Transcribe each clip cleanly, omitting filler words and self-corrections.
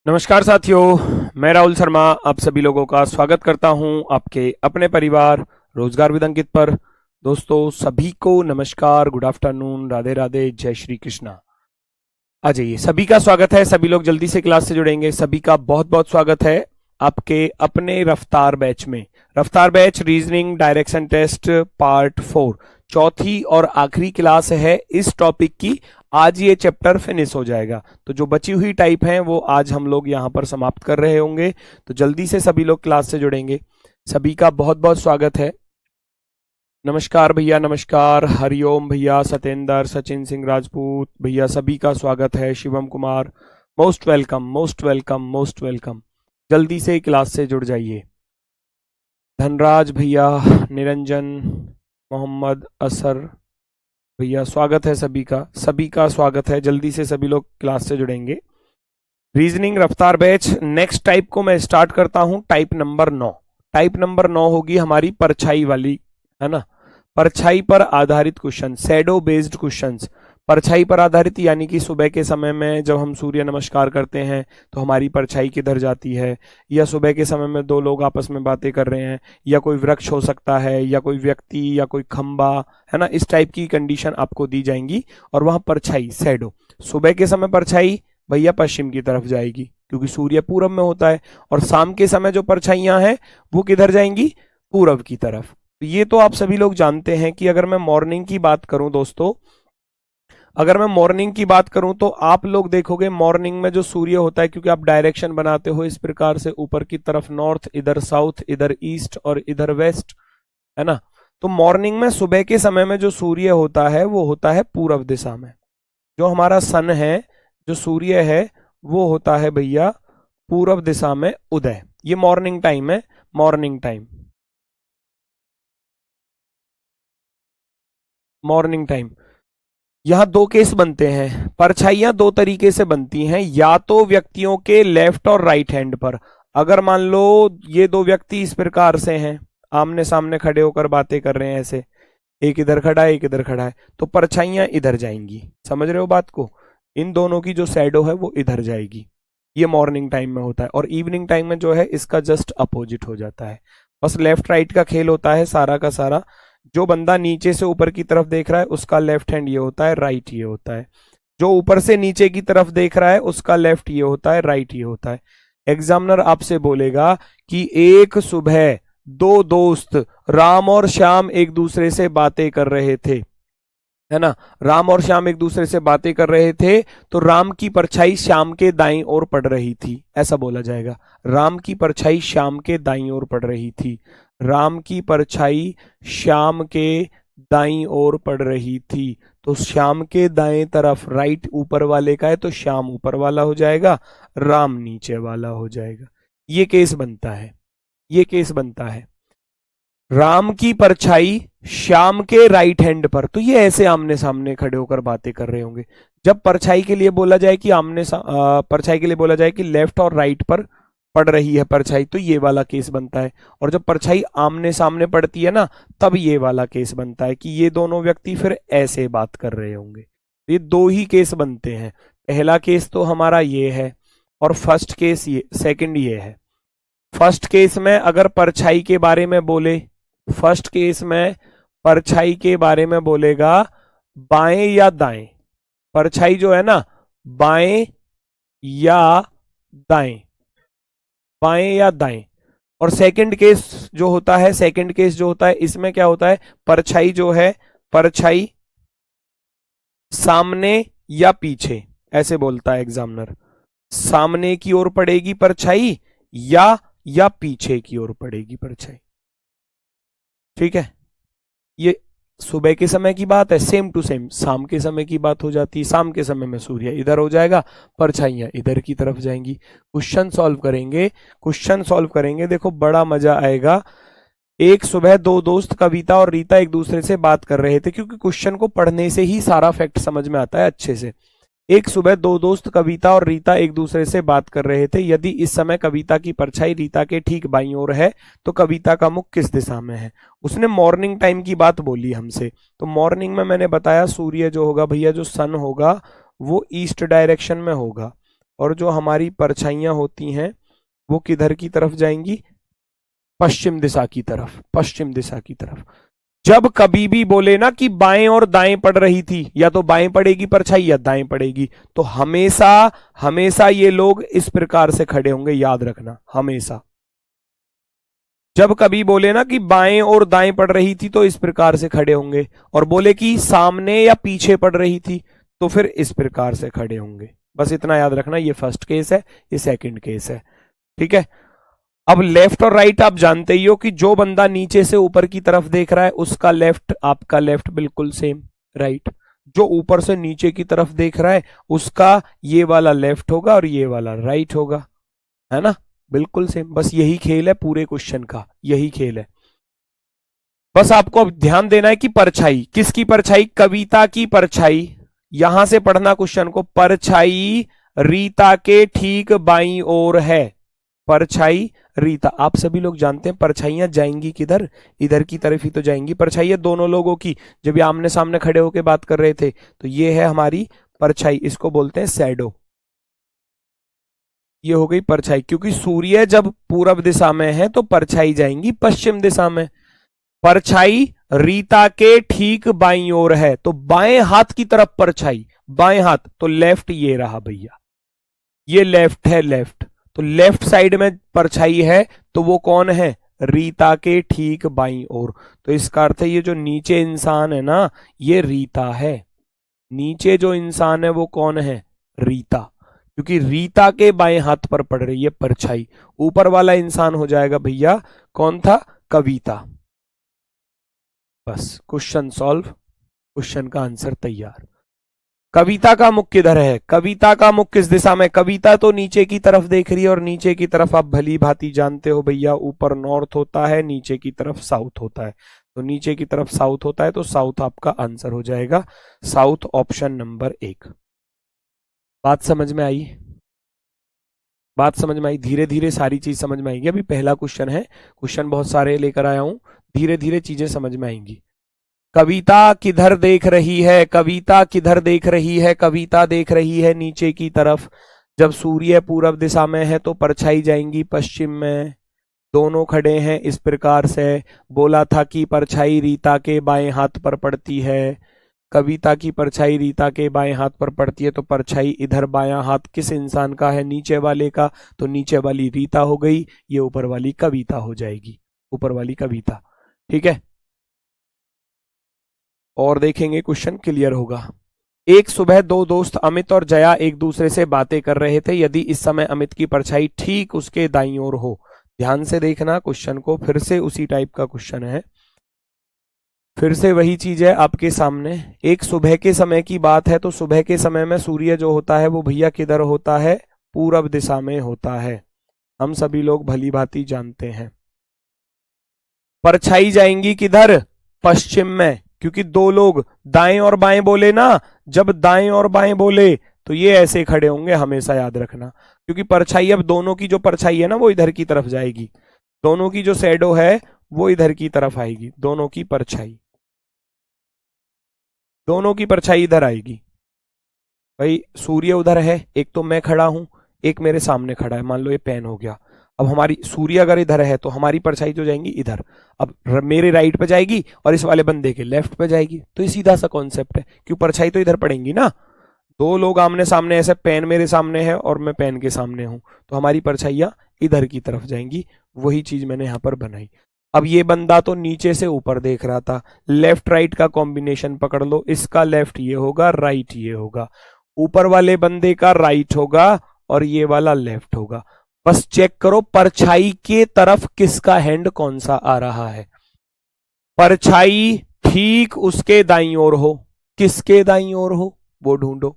नमस्कार साथियों, मैं राहुल शर्मा आप सभी लोगों का स्वागत करता हूं आपके अपने परिवार रोजगार विद अंकित पर। दोस्तों सभी को नमस्कार, गुड आफ्टरनून, राधे राधे, जय श्री कृष्णा। आ जाइए, सभी का स्वागत है। सभी लोग जल्दी से क्लास से जुड़ेंगे। सभी का बहुत बहुत स्वागत है आपके अपने रफ्तार बैच में। Raftaar batch reasoning direction test part 4 चौथी और आखिरी क्लास है इस टॉपिक की। आज ये चैप्टर फिनिश हो जाएगा, तो जो बची हुई टाइप हैं वो आज हम लोग यहाँ पर समाप्त कर रहे होंगे। तो जल्दी से सभी लोग क्लास से जुड़ेंगे। सभी का बहुत बहुत स्वागत है। नमस्कार भैया, नमस्कार, हरिओम भैया, सतेंद्र, सचिन सिंह राजपूत भैया, सभी का स्वागत है। Shivam Kumar, most welcome, most welcome, most welcome. जल्दी से क्लास से जुड़ जाइए। धनराज भैया, निरंजन, मोहम्मद असर भैया, स्वागत है सभी का स्वागत है। जल्दी से सभी लोग क्लास से जुड़ेंगे। रीजनिंग रफ्तार बैच नेक्स्ट टाइप को मैं स्टार्ट करता हूं। Type number 9। टाइप नंबर 9 होगी हमारी परछाई वाली, है ना। परछाई पर आधारित क्वेश्चन, शैडो बेस्ड क्वेश्चंस। परछाई पर आधारित यानी कि सुबह के समय में जब हम सूर्य नमस्कार करते हैं तो हमारी परछाई किधर जाती है, या सुबह के समय में दो लोग आपस में बातें कर रहे हैं, या कोई वृक्ष हो सकता है, या कोई व्यक्ति, या कोई खंबा, है ना। इस टाइप की कंडीशन आपको दी जाएंगी और वहां परछाई शैडो। सुबह के समय परछाई भैया पश्चिम की तरफ जाएगी क्योंकि सूर्य पूरब में होता है, और शाम के समय जो परछाइयां हैं वो किधर जाएंगी, पूरब की तरफ। ये तो आप सभी लोग जानते हैं कि अगर मैं मॉर्निंग की बात करूं दोस्तों, अगर मैं मॉर्निंग की बात करूं तो आप लोग देखोगे मॉर्निंग में जो सूर्य होता है, क्योंकि आप डायरेक्शन बनाते हो इस प्रकार से, ऊपर की तरफ नॉर्थ, इधर साउथ, इधर ईस्ट और इधर वेस्ट, है ना। तो मॉर्निंग में सुबह के समय में जो सूर्य होता है वो होता है पूरब दिशा में। जो हमारा सन है, जो सूर्य है, वो होता है भैया पूरब दिशा में उदय। ये मॉर्निंग टाइम है, मॉर्निंग टाइम, मॉर्निंग टाइम। यहां दो केस बनते हैं। परछाइयां दो तरीके से बनती हैं, या तो व्यक्तियों के लेफ्ट और राइट हैंड पर। अगर मान लो ये दो व्यक्ति इस प्रकार से हैं, आमने सामने खड़े होकर बातें कर रहे हैं ऐसे, एक इधर खड़ा है एक इधर खड़ा है, तो परछाइयां इधर जाएंगी। समझ रहे हो बात को। इन दोनों की जो शैडो है वो इधर जाएगी। ये मॉर्निंग टाइम में होता है। और इवनिंग टाइम में जो है इसका जस्ट अपोजिट हो जाता है। बस लेफ्ट राइट का खेल होता है सारा का सारा। जो बंदा नीचे से ऊपर की तरफ देख रहा है उसका लेफ्ट हैंड ये होता है, राइट ये होता है। जो ऊपर से नीचे की तरफ देख रहा है उसका लेफ्ट ये होता है, राइट ये होता है। एग्जामिनर आपसे बोलेगा कि एक सुबह दो दोस्त राम और श्याम एक दूसरे से बातें कर रहे थे, है ना। राम और श्याम एक दूसरे से बातें कर रहे थे, तो राम की परछाई श्याम के दाईं ओर पड़ रही थी, ऐसा बोला जाएगा। राम की परछाई श्याम के दाईं ओर पड़ रही थी। राम की परछाई श्याम के दाईं ओर पड़ रही थी। तो श्याम के दाएं तरफ राइट ऊपर वाले का है तो श्याम ऊपर वाला हो जाएगा, राम नीचे वाला हो जाएगा। ये केस बनता है, ये केस बनता है। राम की परछाई श्याम के राइट हैंड पर, तो ये ऐसे आमने सामने खड़े होकर बातें कर रहे होंगे। जब परछाई के लिए बोला जाए कि परछाई के लिए बोला जाए कि लेफ्ट और राइट पर पड़ रही है परछाई, तो ये वाला केस बनता है। और जब परछाई आमने सामने पड़ती है ना, तब ये वाला केस बनता है कि ये दोनों व्यक्ति फिर ऐसे बात कर रहे होंगे। ये दो ही केस बनते हैं। पहला केस तो हमारा ये है, और फर्स्ट केस ये, सेकंड ये है। फर्स्ट केस में अगर परछाई के बारे में बोले, फर्स्ट केस में परछाई के बारे में बोलेगा बाएं या दाएं। परछाई जो है ना, बाएं या दाएं, बाएं या दाएं। और सेकंड केस जो होता है, सेकंड केस जो होता है, इसमें क्या होता है, परछाई जो है, परछाई सामने या पीछे, ऐसे बोलता है एग्जामिनर। सामने की ओर पड़ेगी परछाई या पीछे की ओर पड़ेगी परछाई। ठीक है, ये सुबह के समय की बात है। सेम टू सेम शाम के समय की बात हो जाती है। शाम के समय में सूर्य इधर हो जाएगा, परछाइयां इधर की तरफ जाएंगी। क्वेश्चन सॉल्व करेंगे, क्वेश्चन सॉल्व करेंगे, देखो बड़ा मजा आएगा। एक सुबह दो दोस्त कविता और रीता एक दूसरे से बात कर रहे थे, क्योंकि क्वेश्चन को पढ़ने से ही सारा फैक्ट समझ में आता है अच्छे से। एक सुबह दो दोस्त कविता और रीता एक दूसरे से बात कर रहे थे। यदि इस समय कविता की परछाई रीता के ठीक बाईं ओर है तो कविता का मुख किस दिशा में है। उसने मॉर्निंग टाइम की बात बोली हमसे। तो मॉर्निंग में मैंने बताया सूर्य जो होगा भैया, जो सन होगा वो ईस्ट डायरेक्शन में होगा, और जो हमारी परछाइयां होती हैं वो किधर की तरफ जाएंगी? पश्चिम दिशा की तरफ, पश्चिम दिशा की तरफ। जब कभी भी बोले ना कि बाएं और दाएं पड़ रही थी, या तो बाएं पड़ेगी परछाई या दाएं पड़ेगी, तो हमेशा हमेशा ये लोग इस प्रकार से खड़े होंगे, याद रखना हमेशा। जब कभी बोले ना कि बाएं और दाएं पड़ रही थी तो इस प्रकार से खड़े होंगे, और बोले कि सामने या पीछे पड़ रही थी तो फिर इस प्रकार से खड़े होंगे। बस इतना याद रखना, ये फर्स्ट केस है, ये सेकंड केस है, ठीक है। अब लेफ्ट और राइट आप जानते ही हो कि जो बंदा नीचे से ऊपर की तरफ देख रहा है उसका लेफ्ट आपका लेफ्ट बिल्कुल सेम राइट, जो ऊपर से नीचे की तरफ देख रहा है उसका ये वाला लेफ्ट होगा और ये वाला राइट होगा, है ना, बिल्कुल सेम। बस यही खेल है पूरे क्वेश्चन का, यही खेल है। बस आपको अब ध्यान देना है कि परछाई किसकी परछाई? कविता की परछाई। यहां से पढ़ना क्वेश्चन को, परछाई रीता के ठीक बाईं ओर है। परछाई रीता, आप सभी लोग जानते हैं परछाइयां जाएंगी किधर? इधर की तरफ ही तो जाएंगी परछाइयां दोनों लोगों की। जब ये आमने सामने खड़े होकर बात कर रहे थे तो ये है हमारी परछाई, इसको बोलते हैं शैडो। ये हो गई परछाई, क्योंकि सूर्य जब पूरब दिशा में है तो परछाई जाएंगी पश्चिम दिशा में। परछाई रीता के ठीक बाईं ओर है, तो बाएं हाथ की तरफ परछाई, बाएं हाथ तो लेफ्ट, ये रहा भैया, ये लेफ्ट है, लेफ्ट, तो लेफ्ट साइड में परछाई है तो वो कौन है? रीता के ठीक बाईं ओर। तो इसका अर्थ है ये जो नीचे इंसान है ना, ये रीता है। नीचे जो इंसान है वो कौन है? रीता, क्योंकि रीता के बाएं हाथ पर पड़ रही है परछाई। ऊपर वाला इंसान हो जाएगा भैया, कौन था? कविता। बस क्वेश्चन सॉल्व, क्वेश्चन का आंसर तैयार। कविता का मुख किधर है? कविता का मुख किस दिशा में? कविता तो नीचे की तरफ देख रही है, और नीचे की तरफ आप भली भांति जानते हो भैया, ऊपर नॉर्थ होता है, नीचे की तरफ साउथ होता है, तो नीचे की तरफ साउथ होता है, तो साउथ आपका आंसर हो जाएगा, साउथ ऑप्शन नंबर 1। बात समझ में आई? बात समझ में आई? धीरे धीरे सारी चीज समझ में आएगी। अभी पहला क्वेश्चन है, क्वेश्चन बहुत सारे लेकर आया हूं, धीरे धीरे चीजें समझ में आएंगी। कविता किधर देख रही है? कविता किधर देख रही है? कविता देख रही है नीचे की तरफ। जब सूर्य पूरब दिशा में है तो परछाई जाएंगी पश्चिम में। दोनों खड़े हैं इस प्रकार से। बोला था कि परछाई रीता के बाएं हाथ पर पड़ती है। कविता की परछाई रीता के बाएं हाथ पर पड़ती है, तो परछाई इधर बायां हाथ किस इंसान का है? नीचे वाले का, तो नीचे वाली रीता हो गई, ये ऊपर वाली कविता हो जाएगी, ऊपर वाली कविता, ठीक है। और देखेंगे क्वेश्चन क्लियर होगा। एक सुबह दो दोस्त अमित और जया एक दूसरे से बातें कर रहे थे। यदि इस समय अमित की परछाई ठीक उसके दाईं ओर हो, ध्यान से देखना क्वेश्चन को, फिर से उसी टाइप का क्वेश्चन है, फिर से वही चीज है आपके सामने। एक सुबह के समय की बात है, तो सुबह के समय में सूर्य जो होता है वो भैया किधर होता है? पूरब दिशा में होता है, हम सभी लोग भली भांति जानते हैं। परछाई जाएंगी किधर? पश्चिम में, क्योंकि दो लोग दाएं और बाएं बोले ना, जब दाएं और बाएं बोले तो ये ऐसे खड़े होंगे, हमेशा याद रखना, क्योंकि परछाई, अब दोनों की जो परछाई है ना वो इधर की तरफ जाएगी, दोनों की जो शैडो है वो इधर की तरफ आएगी, दोनों की परछाई, दोनों की परछाई इधर आएगी। भाई सूर्य उधर है, एक तो मैं खड़ा हूं, एक मेरे सामने खड़ा है, मान लो ये पेन हो गया। अब हमारी सूर्य अगर इधर है तो हमारी परछाई जो जाएंगी इधर, अब मेरे राइट पे जाएगी और इस वाले बंदे के लेफ्ट पे जाएगी, तो ये सीधा सा कॉन्सेप्ट है, क्यों परछाई तो इधर पड़ेंगी ना। दो लोग आमने सामने, ऐसे पेन मेरे सामने है और मैं पेन के सामने हूं, तो हमारी परछाइयां इधर की तरफ जाएंगी, वही चीज मैंने यहां पर बनाई। अब ये बंदा तो नीचे से ऊपर देख रहा था, लेफ्ट राइट का कॉम्बिनेशन पकड़ लो, इसका लेफ्ट ये होगा, राइट ये होगा, ऊपर वाले बंदे का राइट होगा और ये वाला लेफ्ट होगा। बस चेक करो परछाई के तरफ किसका हैंड कौन सा आ रहा है। परछाई ठीक उसके दाईं ओर हो, किसके दाईं ओर हो वो ढूंढो।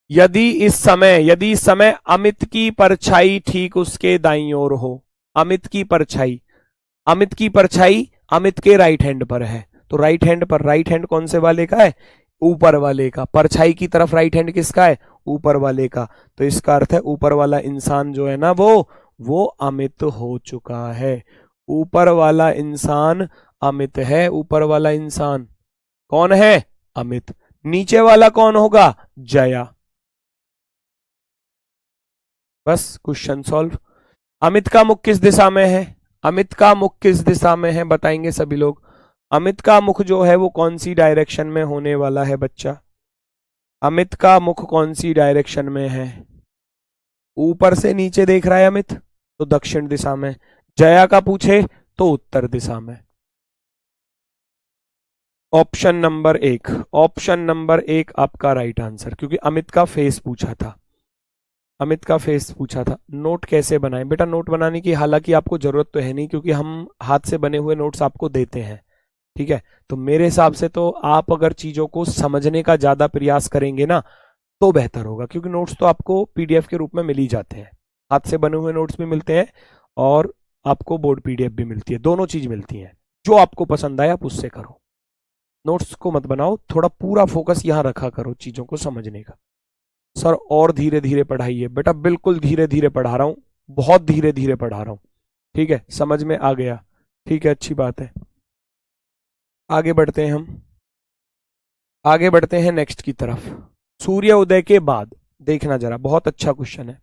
यदि इस समय अमित की परछाई ठीक उसके दाईं ओर हो, अमित की परछाई, अमित की परछाई अमित के राइट हैंड पर है, तो राइट हैंड पर, राइट हैंड कौन से वाले का है? ऊपर वाले का। परछाई की तरफ राइट हैंड किसका है? ऊपर वाले का। तो इसका अर्थ है ऊपर वाला इंसान जो है ना वो अमित हो चुका है। ऊपर वाला इंसान अमित है। ऊपर वाला इंसान कौन है? अमित। नीचे वाला कौन होगा? जया। बस क्वेश्चन सॉल्व। अमित का मुख किस दिशा में है? अमित का मुख किस दिशा में है बताएंगे सभी लोग। अमित का मुख जो है वो कौन सी डायरेक्शन में होने वाला है बच्चा? अमित का मुख कौन सी डायरेक्शन में है? ऊपर से नीचे देख रहा है अमित, तो दक्षिण दिशा में। जया का पूछे तो उत्तर दिशा में। ऑप्शन नंबर एक, ऑप्शन नंबर एक आपका राइट आंसर, क्योंकि अमित का फेस पूछा था। अमित का फेस पूछा था। नोट कैसे बनाएं बेटा? नोट बनाने की हालांकि आपको जरूरत तो है नहीं, क्योंकि हम हाथ से बने हुए नोट्स आपको देते हैं, ठीक है। तो मेरे हिसाब से तो आप अगर चीजों को समझने का ज्यादा प्रयास करेंगे ना तो बेहतर होगा, क्योंकि नोट्स तो आपको पीडीएफ के रूप में मिल ही जाते हैं। हाथ से बने हुए नोट्स भी मिलते हैं और आपको बोर्ड पीडीएफ भी मिलती है, दोनों चीज मिलती है। जो आपको पसंद आए आप उससे करो, नोट्स को मत बनाओ। थोड़ा पूरा फोकस यहां रखा करो चीजों को समझने का। सर और धीरे धीरे पढ़ाइए बेटा, बिल्कुल धीरे धीरे पढ़ा रहा हूं, बहुत धीरे धीरे पढ़ा रहा हूं, ठीक है। समझ में आ गया? ठीक है, अच्छी बात है। आगे बढ़ते हैं हम, आगे बढ़ते हैं नेक्स्ट की तरफ। सूर्य उदय के बाद, देखना जरा, बहुत अच्छा क्वेश्चन है।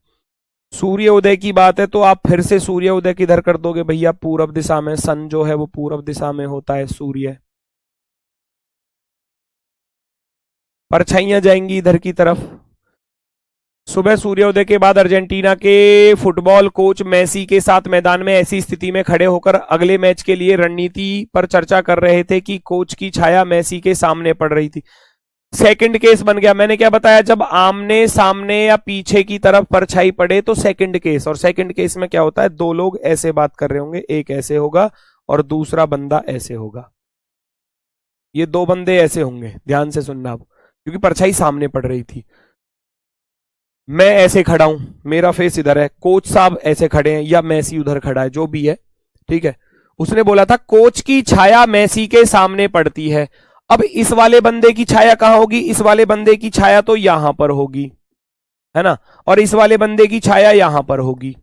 सूर्य उदय की बात है तो आप फिर से सूर्य उदय किधर कर दोगे भैया? पूर्व दिशा में। सन जो है वो पूर्व दिशा में होता है, सूर्य। परछाइयां जाएंगी इधर की तरफ। सुबह सूर्योदय के बाद अर्जेंटीना के फुटबॉल कोच मेसी के साथ मैदान में ऐसी स्थिति में खड़े होकर अगले मैच के लिए रणनीति पर चर्चा कर रहे थे कि कोच की छाया मेसी के सामने पड़ रही थी। सेकंड केस बन गया। मैंने क्या बताया? जब आमने सामने या पीछे की तरफ परछाई पड़े तो सेकंड केस। और सेकंड केस में क्या होता है? दो लोग ऐसे बात कर रहे होंगे, एक ऐसे होगा और दूसरा बंदा ऐसे होगा। ये दो बंदे ऐसे होंगे, ध्यान से सुनना आप, क्योंकि परछाई सामने पड़ रही थी। मैं ऐसे खड़ा हूं, मेरा फेस इधर है, कोच साहब ऐसे खड़े हैं या मेसी उधर खड़ा है, जो भी है, ठीक है। उसने बोला था कोच की छाया मेसी के सामने पड़ती है। अब इस वाले बंदे की छाया कहां होगी? इस वाले बंदे की छाया तो यहां पर होगी, है ना, और इस वाले बंदे की छाया यहां पर होगी।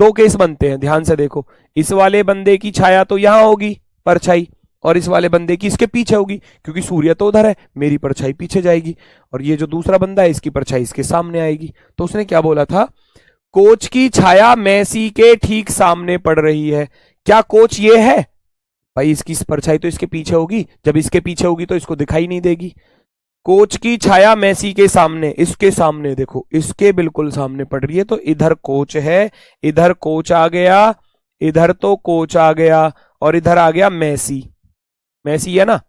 दो केस बनते हैं, ध्यान से देखो। इस वाले बंदे की छाया तो यहां होगी परछाई, और इस वाले बंदे की इसके पीछे होगी, क्योंकि सूर्य तो उधर है, मेरी परछाई पीछे जाएगी, और ये जो दूसरा बंदा है इसकी परछाई इसके सामने आएगी। तो उसने क्या बोला था? कोच की छाया मेसी के ठीक सामने पड़ रही है। क्या कोच ये है? भाई इसकी परछाई तो इसके पीछे होगी, जब इसके पीछे होगी तो इसको दिखाई नहीं देगी। कोच की छाया मेसी के सामने, इसके सामने देखो, इसके बिल्कुल सामने पड़ रही है, तो इधर कोच है, इधर कोच आ गया, इधर तो कोच आ गया, और इधर आ गया मेसी। मेसी है ना,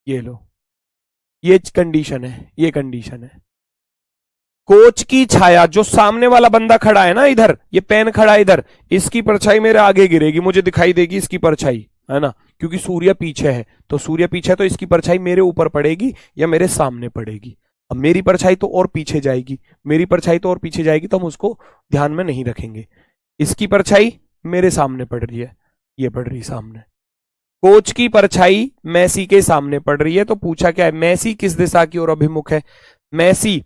ये लो, ये कंडीशन है, ये कंडीशन है। कोच की छाया, जो सामने वाला बंदा खड़ा है ना इधर, ये पेन खड़ा है इधर, इसकी परछाई मेरे आगे गिरेगी, मुझे दिखाई देगी इसकी परछाई, है ना, क्योंकि सूर्य पीछे है। तो सूर्य पीछे है तो इसकी परछाई मेरे ऊपर पड़ेगी या मेरे सामने पड़ेगी। अब मेरी परछाई तो और पीछे जाएगी, मेरी परछाई तो और पीछे जाएगी, तो हम उसको ध्यान में नहीं रखेंगे। इसकी परछाई मेरे सामने पड़ रही है, ये पड़ रही सामने। कोच की परछाई मेसी के सामने पड़ रही है, तो पूछा क्या है? मेसी किस दिशा की ओर अभिमुख है? Messi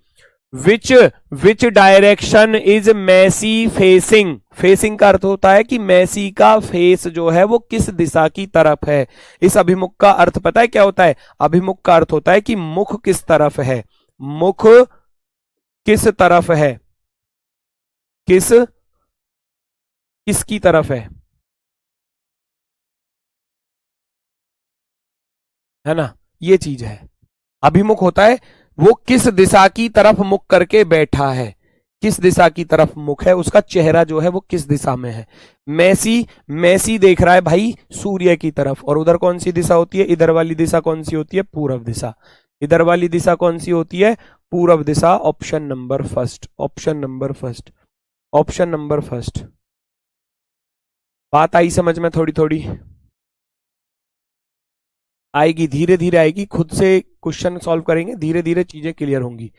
which direction is Messi facing? Facing का अर्थ होता है कि मेसी का फेस जो है वो किस दिशा की तरफ है। इस अभिमुख का अर्थ पता है क्या होता है? अभिमुख का अर्थ होता है कि मुख किस तरफ है, मुख किस तरफ है, किसकी तरफ है ना, ये चीज है। अभिमुख होता है वो किस दिशा की तरफ मुख करके बैठा है, किस दिशा की तरफ मुख है, उसका चेहरा जो है वो किस दिशा में है। मेसी देख रहा है भाई सूर्य की तरफ, और उधर कौन सी दिशा होती है? इधर वाली दिशा कौन सी होती है? पूर्व दिशा। इधर वाली दिशा कौन सी होती है? पूर्व दिशा। Option number first, option number first, option number first. बात आई समझ में? थोड़ी थोड़ी आएगी, धीरे धीरे आएगी, खुद से क्वेश्चन सॉल्व करेंगे, धीरे धीरे चीजें क्लियर होंगी।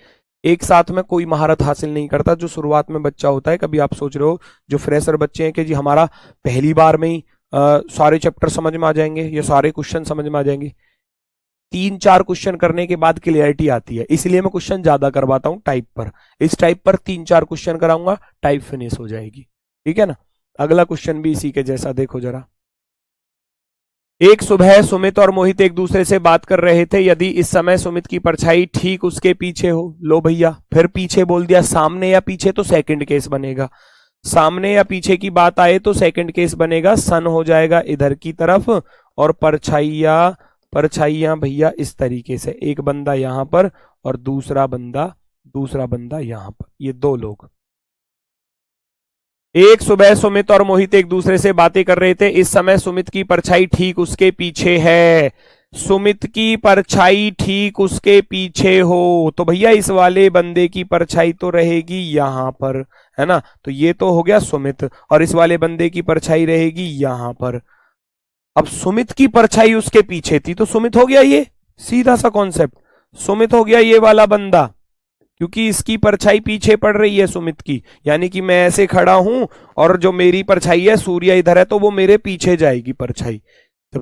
एक साथ में कोई महारत हासिल नहीं करता। जो शुरुआत में बच्चा होता है, कभी आप सोच रहे हो जो फ्रेशर बच्चे हैं कि जी हमारा पहली बार में ही सारे चैप्टर समझ में आ जाएंगे, ये सारे क्वेश्चन समझ में आ जाएंगे, 3-4 क्वेश्चन करने के बाद क्लियरिटी आती है। इसलिए मैं क्वेश्चन ज्यादा करवाता हूं टाइप पर। इस टाइप पर 3-4 क्वेश्चन कराऊंगा, टाइप फिनिश हो जाएगी, ठीक है ना। अगला क्वेश्चन भी इसी के जैसा, देखो जरा। एक सुबह सुमित और मोहित एक दूसरे से बात कर रहे थे। यदि इस समय सुमित की परछाई ठीक उसके पीछे हो, लो भैया फिर पीछे बोल दिया, सामने या पीछे तो सेकंड केस बनेगा। सामने या पीछे की बात आए तो सेकंड केस बनेगा, सन हो जाएगा इधर की तरफ और परछाइयां भैया इस तरीके से, एक बंदा यहां पर और दूसरा बंदा यहां पर, ये दो लोग। एक सुबह सुमित और मोहित एक दूसरे से बातें कर रहे थे। इस समय सुमित की परछाई ठीक उसके पीछे है। सुमित की परछाई ठीक उसके पीछे हो तो भैया इस वाले बंदे की परछाई तो रहेगी यहां पर, है ना। तो ये तो हो गया सुमित और इस वाले बंदे की परछाई रहेगी यहां पर। अब सुमित की परछाई उसके पीछे थी तो सुमित हो गया, ये सीधा सा कॉन्सेप्ट, सुमित हो गया ये वाला बंदा, क्योंकि इसकी परछाई पीछे पड़ रही है सुमित की। यानी कि मैं ऐसे खड़ा हूं और जो मेरी परछाई है, सूर्य इधर है तो वो मेरे पीछे जाएगी परछाई। जब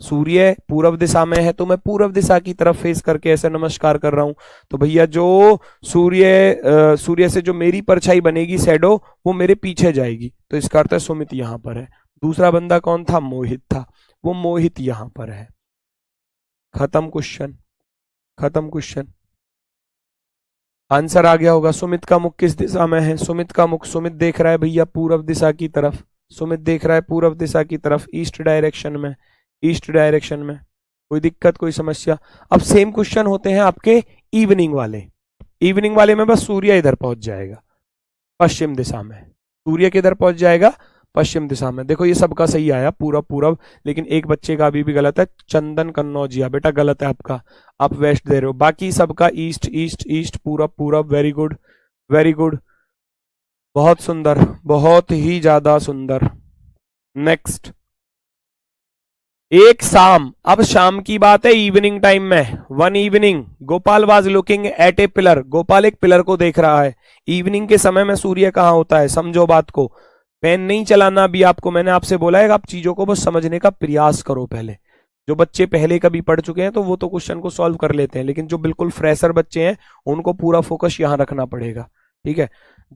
सूर्य पूर्व दिशा में है तो मैं पूर्व दिशा की तरफ फेस करके ऐसे नमस्कार कर रहा हूं। तो भैया जो सूर्य से जो मेरी परछाई बनेगी शैडो, वो मेरे पीछे जाएगी। तो इसका अर्थ है सुमित यहां पर है। दूसरा बंदा कौन था? मोहित था, वो मोहित यहां पर है। खत्म क्वेश्चन। आंसर आ गया होगा। सुमित का मुख किस दिशा में है? सुमित का मुख, सुमित देख रहा है भैया पूर्व दिशा की तरफ, सुमित देख रहा है पूर्व दिशा की तरफ, ईस्ट डायरेक्शन में। कोई दिक्कत, कोई समस्या? अब सेम क्वेश्चन होते हैं आपके इवनिंग वाले में बस सूर्य इधर पहुंच जाएगा पश्चिम दिशा में, सूर्य किधर पहुंच जाएगा? पश्चिम दिशा में। देखो ये सबका सही आया पूरब, लेकिन एक बच्चे का अभी भी गलत है, चंदन कन्नौजिया, बेटा गलत है आपका, आप वेस्ट दे रहे हो। बाकी सबका ईस्ट पूरब। वेरी गुड, बहुत सुंदर, बहुत ही ज्यादा सुंदर। नेक्स्ट, एक शाम, अब शाम की बात है, इवनिंग टाइम में। One evening Gopal was looking at A pillar, Gopal एक पिलर को देख रहा है। इवनिंग के समय में सूर्य कहां होता है? समझो बात को, पेन नहीं चलाना भी आपको, मैंने आपसे बोला है आप चीजों को बस समझने का प्रयास करो पहले। जो बच्चे पहले कभी पढ़ चुके हैं तो वो तो क्वेश्चन को सॉल्व कर लेते हैं, लेकिन जो बिल्कुल फ्रेशर बच्चे हैं उनको पूरा फोकस यहां रखना पड़ेगा, ठीक है।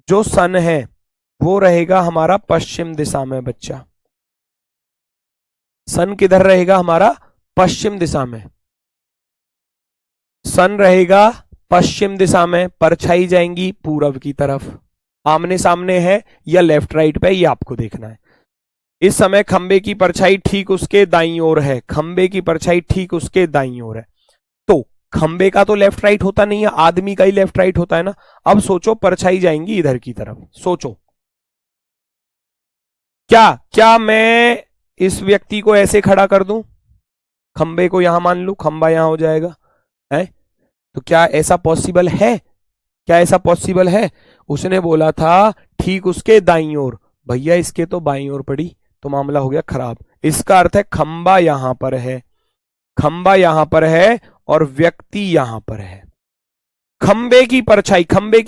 जो सन है वो रहेगा हमारा पश्चिम दिशा में बच्चा, सन किधर रहेगा हमारा? पश्चिम दिशा में। सन रहेगा पश्चिम दिशा में, परछाई जाएंगी पूरब की तरफ। आमने सामने है या लेफ्ट राइट पे, ये आपको देखना है। इस समय खंबे की परछाई ठीक उसके दाईं ओर है, खंबे की परछाई ठीक उसके दाईं ओर है। तो खंबे का तो लेफ्ट राइट होता नहीं है, आदमी का ही लेफ्ट राइट होता है ना। अब सोचो परछाई जाएंगी इधर की तरफ, सोचो क्या मैं इस व्यक्ति को ऐसे खड़ा कर दूं, खंबे को यहां मान लू, खंबा यहां हो जाएगा, है? तो क्या ऐसा पॉसिबल है? उसने बोला था ठीक उसके दाईं ओर, भैया इसके तो बाईं ओर पड़ी, तो मामला हो गया खराब। इसका अर्थ है खंबा यहां पर है और व्यक्ति यहां पर है। खंबे की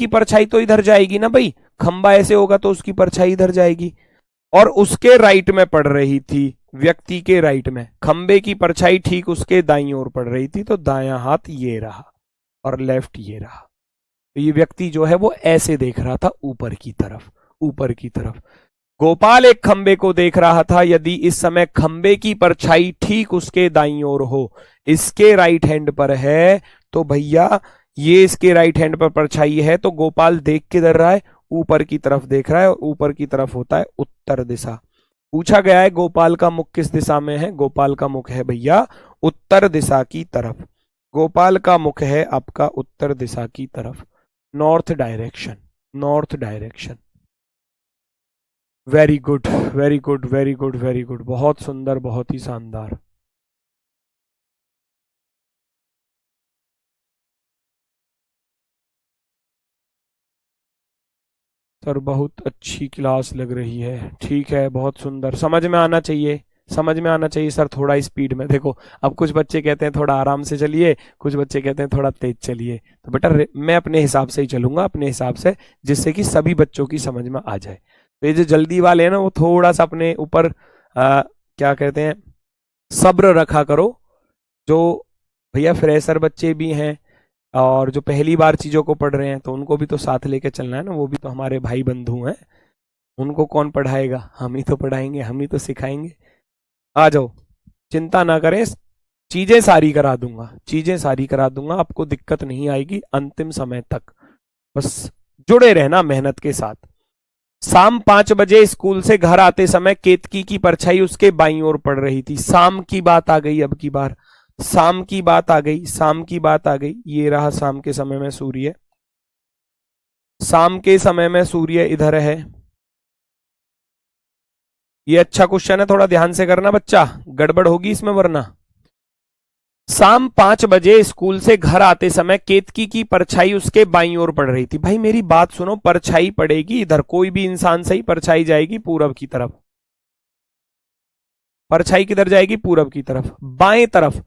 परछाई तो इधर जाएगी ना भाई, खंबा ऐसे होगा तो उसकी परछाई इधर जाएगी और उसके राइट में पड़ रही थी, व्यक्ति के राइट में। खंबे की परछाई ठीक उसके दाईं ओर पड़ रही थी, तो दायां हाथ ये रहा और लेफ्ट ये रहा। तो ये व्यक्ति जो है वो ऐसे देख रहा था ऊपर की तरफ। गोपाल एक खंबे को देख रहा था। यदि इस समय खंबे की परछाई ठीक उसके दाईं ओर हो, इसके राइट हैंड पर है, तो भैया ये इसके राइट हैंड पर परछाई है, तो गोपाल देख किधर रहा है? ऊपर की तरफ देख रहा है, और ऊपर की तरफ होता है उत्तर दिशा। पूछा गया है गोपाल का मुख किस दिशा में है? गोपाल का मुख है भैया उत्तर दिशा की तरफ। गोपाल का मुख है आपका उत्तर दिशा की तरफ, नॉर्थ डायरेक्शन। वेरी गुड, बहुत सुंदर, बहुत ही शानदार। सर बहुत अच्छी क्लास लग रही है, ठीक है, बहुत सुंदर, समझ में आना चाहिए सर, थोड़ा स्पीड में। देखो अब कुछ बच्चे कहते हैं थोड़ा आराम से चलिए, कुछ बच्चे कहते हैं थोड़ा तेज चलिए, तो बेटा मैं अपने हिसाब से ही चलूंगा, अपने हिसाब से, जिससे कि सभी बच्चों की समझ में आ जाए। तो ये जो जल्दी वाले हैं ना, वो थोड़ा सा अपने ऊपर क्या कहते हैं, सब्र रखा करो। जो भैया फ्रेशर बच्चे भी हैं और जो पहली बार चीजों को पढ़ रहे हैं, तो उनको भी तो साथ लेके चलना है ना, वो भी तो हमारे भाई बंधु हैं। उनको कौन पढ़ाएगा? हम ही तो पढ़ाएंगे, हम ही तो सिखाएंगे। आ जाओ, चिंता ना करें, चीजें सारी करा दूंगा, चीजें सारी करा दूंगा, आपको दिक्कत नहीं आएगी अंतिम समय तक। बस जुड़े रहना मेहनत के साथ। शाम 5 बजे स्कूल से घर आते समय केतकी की परछाई उसके बाईं ओर पड़ रही थी। शाम की बात आ गई, अब की बार शाम की बात आ गई, शाम की बात आ गई। ये रहा शाम के समय में सूर्य, शाम के समय में सूर्य इधर है। ये अच्छा क्वेश्चन है, थोड़ा ध्यान से करना बच्चा, गड़बड़ होगी इसमें वरना। शाम 5 बजे स्कूल से घर आते समय केतकी की परछाई उसके बाईं ओर पड़ रही थी। भाई मेरी बात सुनो, परछाई पड़ेगी इधर, कोई भी इंसान सही, परछाई जाएगी पूरब की तरफ। परछाई किधर जाएगी? पूरब की तरफ, बाएं तरफ।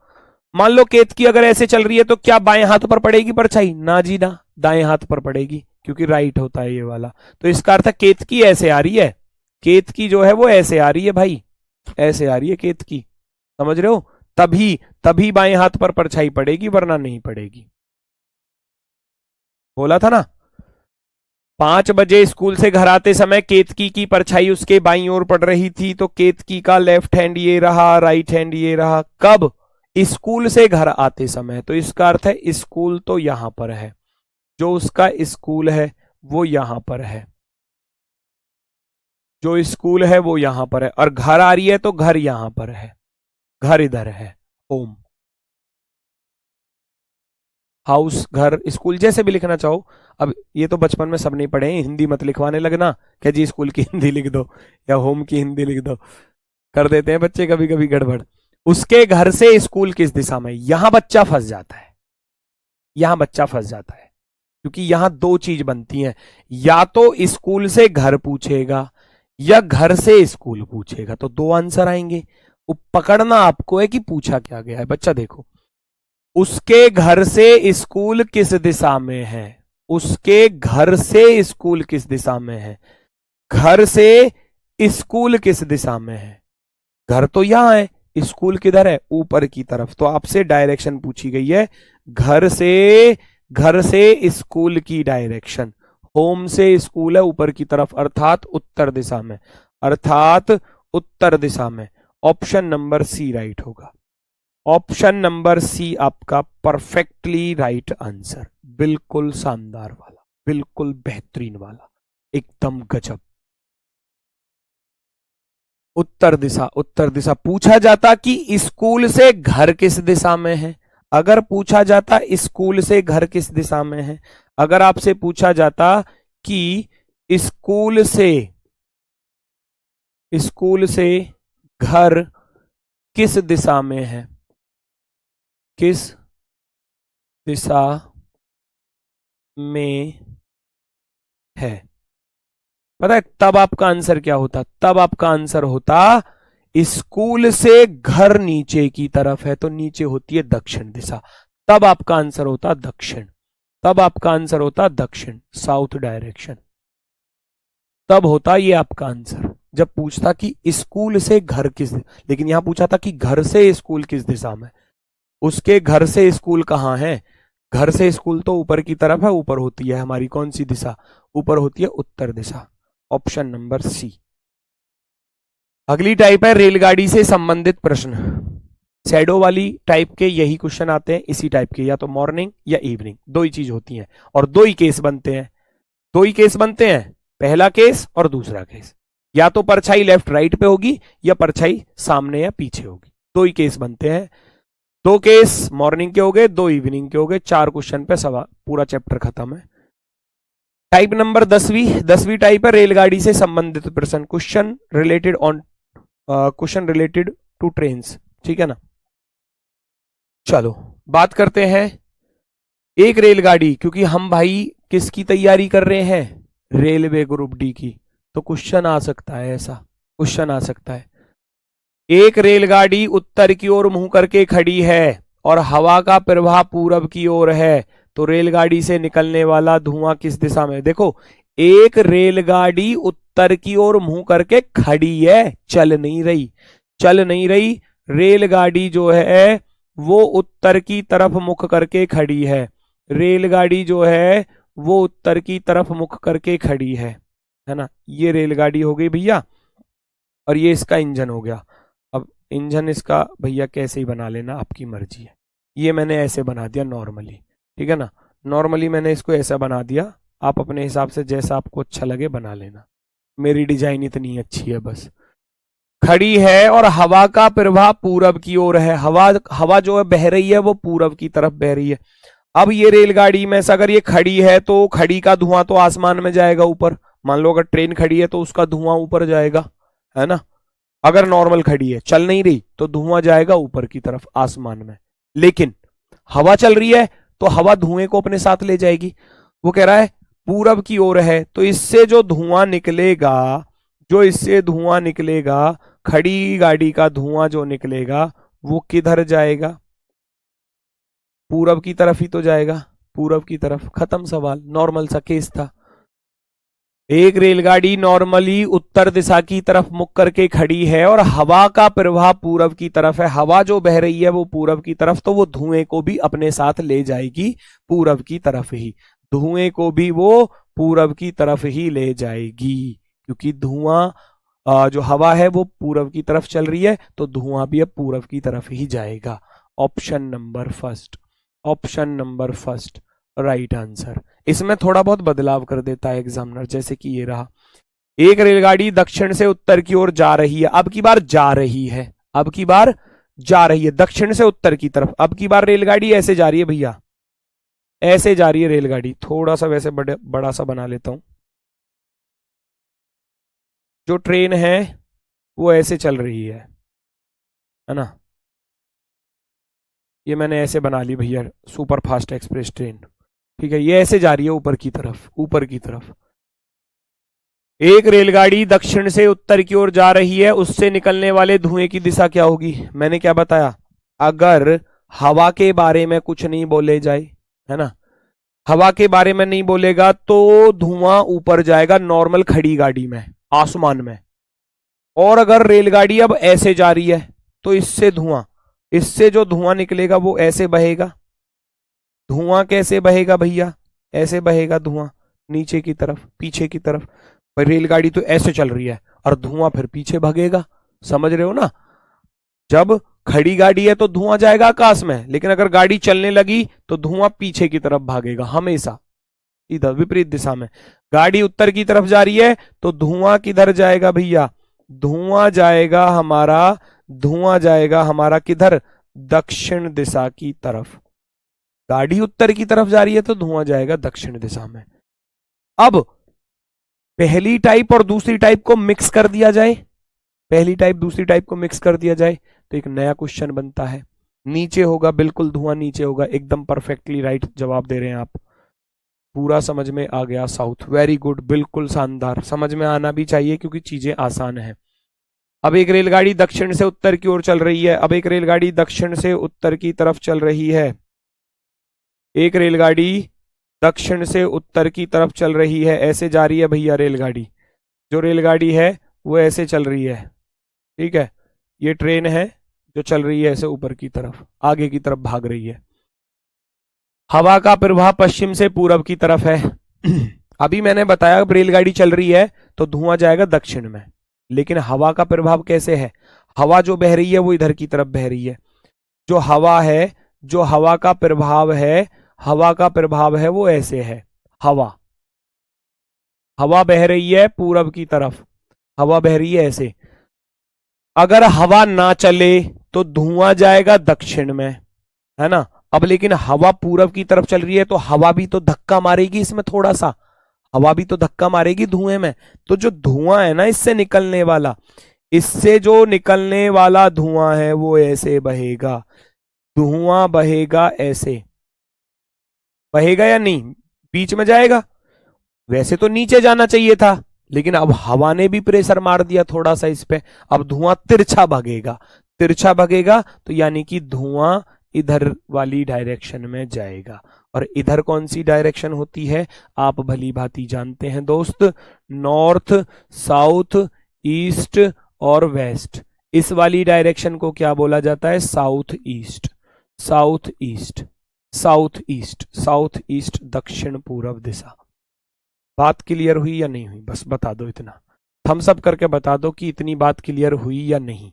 मान लो केतकी अगर ऐसे चल रही है तो क्या बाएं हाथ पर पड़ेगी परछाई? ना जी ना, दाएं हाथ पर पड़ेगी, क्योंकि राइट होता है ये वाला। तो इसका अर्थ है केतकी ऐसे आ रही है, केतकी जो है वो ऐसे आ रही है भाई, ऐसे आ रही है केतकी, समझ रहे हो? तभी तभी बाएं हाथ पर परछाई पड़ेगी, वरना नहीं पड़ेगी। बोला था ना। 5 बजे स्कूल से घर आते समय केतकी की परछाई उसके बाईं ओर पड़ रही थी, तो केतकी का लेफ्ट हैंड ये रहा, राइट हैंड ये रहा। कब? स्कूल से घर आते समय। तो इसका अर्थ है स्कूल तो यहां पर है, जो उसका स्कूल है वो यहां पर है, जो स्कूल है वो यहां पर है, और घर आ रही है तो घर यहां पर है, घर इधर है, होम। हाउस, घर, स्कूल, जैसे भी लिखना चाहो। अब ये तो बचपन में सब नहीं पढ़े हैं, हिंदी मत लिखवाने लगना क्या जी स्कूल की हिंदी लिख दो या होम की हिंदी लिख दो, कर देते हैं बच्चे कभी कभी गड़बड़। उसके घर से स्कूल किस दिशा में? यहां बच्चा फंस जाता है, यहां बच्चा फंस जाता है, क्योंकि यहां दो चीज बनती हैं, या तो स्कूल से घर पूछेगा या घर से स्कूल पूछेगा, तो दो आंसर आएंगे। वो पकड़ना आपको है कि पूछा क्या गया है। बच्चा देखो, उसके घर से स्कूल किस दिशा में है, उसके घर से स्कूल किस दिशा में है, घर से स्कूल किस दिशा में है। घर तो यहां है, स्कूल किधर है? ऊपर की तरफ। तो आपसे डायरेक्शन पूछी गई है, घर से स्कूल की डायरेक्शन। होम से स्कूल है ऊपर की तरफ, अर्थात उत्तर दिशा में, अर्थात उत्तर दिशा में। ऑप्शन नंबर सी राइट होगा, ऑप्शन नंबर सी आपका परफेक्टली राइट आंसर। बिल्कुल शानदार वाला, बिल्कुल बेहतरीन वाला, एकदम गजब। उत्तर दिशा, उत्तर दिशा। पूछा जाता कि स्कूल से घर किस दिशा में है, अगर पूछा जाता स्कूल से घर किस दिशा में है, अगर आपसे पूछा जाता कि स्कूल से घर किस दिशा में है, किस दिशा में है, पता है तब आपका आंसर क्या होता? तब आपका आंसर होता स्कूल से घर नीचे की तरफ है, तो नीचे होती है दक्षिण दिशा, तब आपका आंसर होता दक्षिण, तब आपका आंसर होता दक्षिण, साउथ डायरेक्शन, तब होता ये आपका आंसर जब पूछता कि स्कूल से घर किस, लेकिन यहां पूछा था कि घर से स्कूल किस दिशा में। उसके घर से स्कूल कहां है? घर से स्कूल तो ऊपर की तरफ है, ऊपर होती है हमारी कौन सी दिशा? ऊपर होती है उत्तर दिशा, ऑप्शन नंबर सी। अगली टाइप है रेलगाड़ी से संबंधित प्रश्न। शैडो वाली टाइप के यही क्वेश्चन आते हैं, इसी टाइप के, या तो मॉर्निंग या इवनिंग, दो ही चीज होती हैं, और दो ही केस बनते हैं, दो ही केस बनते हैं, पहला केस और दूसरा केस। या तो परछाई लेफ्ट राइट पे होगी या परछाई सामने या पीछे होगी, दो ही केस बनते हैं। दो केस मॉर्निंग के हो गए, दो इवनिंग के हो गए, 4 क्वेश्चन पे सवाल, पूरा चैप्टर खत्म है। टाइप नंबर 10वीं टाइप है रेलगाड़ी से संबंधित प्रश्न, क्वेश्चन रिलेटेड टू ट्रेन्स, ठीक है ना। चलो बात करते हैं एक रेलगाड़ी, क्योंकि हम भाई किसकी तैयारी कर रहे हैं? रेलवे ग्रुप डी की, तो क्वेश्चन आ सकता है, ऐसा क्वेश्चन आ सकता है। एक रेलगाड़ी उत्तर की ओर मुंह करके खड़ी है और हवा का प्रवाह पूरब की ओर है, तो रेलगाड़ी से निकलने वाला धुआं किस दिशा में? देखो, एक रेलगाड़ी उत्तर की ओर मुंह करके खड़ी है, चल नहीं रही, चल नहीं रही। रेलगाड़ी जो है वो उत्तर की तरफ मुख करके खड़ी है, रेलगाड़ी जो है वो उत्तर की तरफ मुख करके खड़ी है ना। ये रेलगाड़ी हो गई भैया, और ये इसका इंजन हो गया। अब इंजन इसका भैया कैसे ही बना लेना, आपकी मर्जी है। ये मैंने ऐसे बना दिया नॉर्मली, ठीक है ना, नॉर्मली मैंने इसको ऐसा बना दिया, आप अपने हिसाब से जैसा आपको अच्छा लगे बना लेना। मेरी डिजाइन इतनी अच्छी है बस। खड़ी है और हवा का प्रवाह पूरब की ओर है, हवा हवा जो है बह रही है वो पूरब की तरफ बह रही है। अब ये रेलगाड़ी में से अगर ये खड़ी है तो खड़ी का धुआं तो आसमान में जाएगा ऊपर, मान लो अगर ट्रेन खड़ी है तो उसका धुआं ऊपर जाएगा, है ना। अगर नॉर्मल खड़ी है, चल नहीं रही, तो धुआं जाएगा ऊपर की तरफ आसमान में। लेकिन हवा चल रही है तो हवा धुएं को अपने साथ ले जाएगी। वो कह रहा है पूरब की ओर है, तो इससे जो धुआं निकलेगा, जो इससे धुआं निकलेगा, खड़ी गाड़ी का धुआं जो निकलेगा वो किधर जाएगा, पूरब की तरफ ही तो जाएगा, पूरब की तरफ। खत्म सवाल, नॉर्मल सा केस था। एक रेलगाड़ी नॉर्मली उत्तर दिशा की तरफ मुख करके खड़ी है और हवा का प्रवाह पूरब की तरफ है, हवा जो बह रही है वो पूरब की तरफ, तो वो धुएं को भी अपने साथ ले जाएगी पूरब की तरफ ही, धुएं को भी वो पूरब की तरफ ही ले जाएगी, क्योंकि धुआं जो हवा है वो पूरब की तरफ चल रही है, तो धुआं भी अब पूरब की तरफ ही जाएगा। Option number first, option number first right answer. इसमें थोड़ा बहुत बदलाव कर देता है एग्जामिनर, जैसे कि ये रहा, एक रेलगाड़ी दक्षिण से उत्तर की ओर जा रही है, अब की बार जा रही है, अब की बार जा रही है दक्षिण से उत्तर की तरफ। अब की बार रेलगाड़ी ऐसे जा रही है भैया, ऐसे जा रही है रेलगाड़ी, थोड़ा सा वैसे बड़ा सा बना लेता हूं। जो ट्रेन है वो ऐसे चल रही है ना, ये मैंने ऐसे बना ली भैया, सुपर फास्ट एक्सप्रेस ट्रेन, ठीक है। ये ऐसे जा रही है ऊपर की तरफ, ऊपर की तरफ। एक रेलगाड़ी दक्षिण से उत्तर की ओर जा रही है, उससे निकलने वाले धुएं की दिशा क्या होगी? मैंने क्या बताया, अगर हवा के बारे में कुछ नहीं बोले जाए, है ना, हवा के बारे में नहीं बोलेगा तो धुआं ऊपर जाएगा नॉर्मल खड़ी गाड़ी में, आसमान में। और अगर रेलगाड़ी अब ऐसे जा रही है तो इससे जो धुआं निकलेगा वो ऐसे बहेगा। धुआं कैसे बहेगा भैया? ऐसे बहेगा धुआं, नीचे की तरफ, पीछे की तरफ। रेलगाड़ी तो ऐसे चल रही है और धुआं फिर पीछे भागेगा, समझ रहे हो ना। जब खड़ी गाड़ी है तो धुआं जाएगा आकाश में, लेकिन अगर गाड़ी चलने लगी तो धुआं पीछे की तरफ भागेगा, हमेशा इधर विपरीत दिशा में। गाड़ी उत्तर की तरफ जा रही है तो धुआं किधर जाएगा भैया? धुआं जाएगा हमारा किधर? दक्षिण दिशा की तरफ। गाड़ी उत्तर की तरफ जा रही है तो धुआं जाएगा दक्षिण दिशा में। अब पहली टाइप और दूसरी टाइप को मिक्स कर दिया जाए, पहली टाइप दूसरी टाइप को मिक्स कर दिया जाए तो एक नया क्वेश्चन बनता है। नीचे होगा, बिल्कुल धुआं नीचे होगा, एकदम परफेक्टली राइट जवाब दे रहे हैं आप। पूरा समझ में आ गया, साउथ, वेरी गुड, बिल्कुल शानदार, समझ में आना भी चाहिए क्योंकि चीजें आसान है। अब एक रेलगाड़ी दक्षिण से उत्तर की ओर चल रही है, अब एक रेलगाड़ी दक्षिण से उत्तर की तरफ चल रही है, एक रेलगाड़ी दक्षिण से उत्तर की तरफ चल रही है, ऐसे जा रही है भैया रेलगाड़ी। जो रेलगाड़ी है वो ऐसे चल रही है, ठीक है। ये ट्रेन है जो चल रही है ऐसे ऊपर की तरफ, आगे की तरफ भाग रही है। हवा का प्रवाह पश्चिम से पूरब की तरफ है। अभी मैंने बताया रेलगाड़ी चल रही है तो धुआं जाएगा दक्षिण में, लेकिन हवा का प्रभाव कैसे है? हवा जो बह रही है वो इधर की तरफ बह रही है। जो हवा है, जो हवा का प्रभाव है, हवा का प्रभाव है वो ऐसे है। हवा बह रही है पूरब की तरफ, हवा बह रही है ऐसे। अगर हवा ना चले तो धुआं जाएगा दक्षिण में, है ना। अब लेकिन हवा पूरब की तरफ चल रही है तो हवा भी तो धक्का मारेगी इसमें, थोड़ा सा हवा भी तो धक्का मारेगी धुएं में। तो जो धुआं है ना इससे निकलने वाला, इससे जो निकलने वाला धुआं है वो ऐसे बहेगा, धुआं बहेगा ऐसे, बहेगा या नहीं? बीच में जाएगा, वैसे तो नीचे जाना चाहिए था, लेकिन अब हवा ने भी प्रेशर मार दिया थोड़ा सा इस पे, अब धुआं तिरछा भगेगा, तिरछा भगेगा तो यानी कि धुआं इधर वाली डायरेक्शन में जाएगा। और इधर कौन सी डायरेक्शन होती है आप भली भांति जानते हैं दोस्त, नॉर्थ, साउथ, ईस्ट और वेस्ट। इस वाली डायरेक्शन को क्या बोला जाता है? South east, south east, south east, south east, दक्षिण पूर्व दिशा। बात क्लियर हुई या नहीं हुई? बस बता दो इतना, थम्स अप करके बता दो कि इतनी बात क्लियर हुई या नहीं।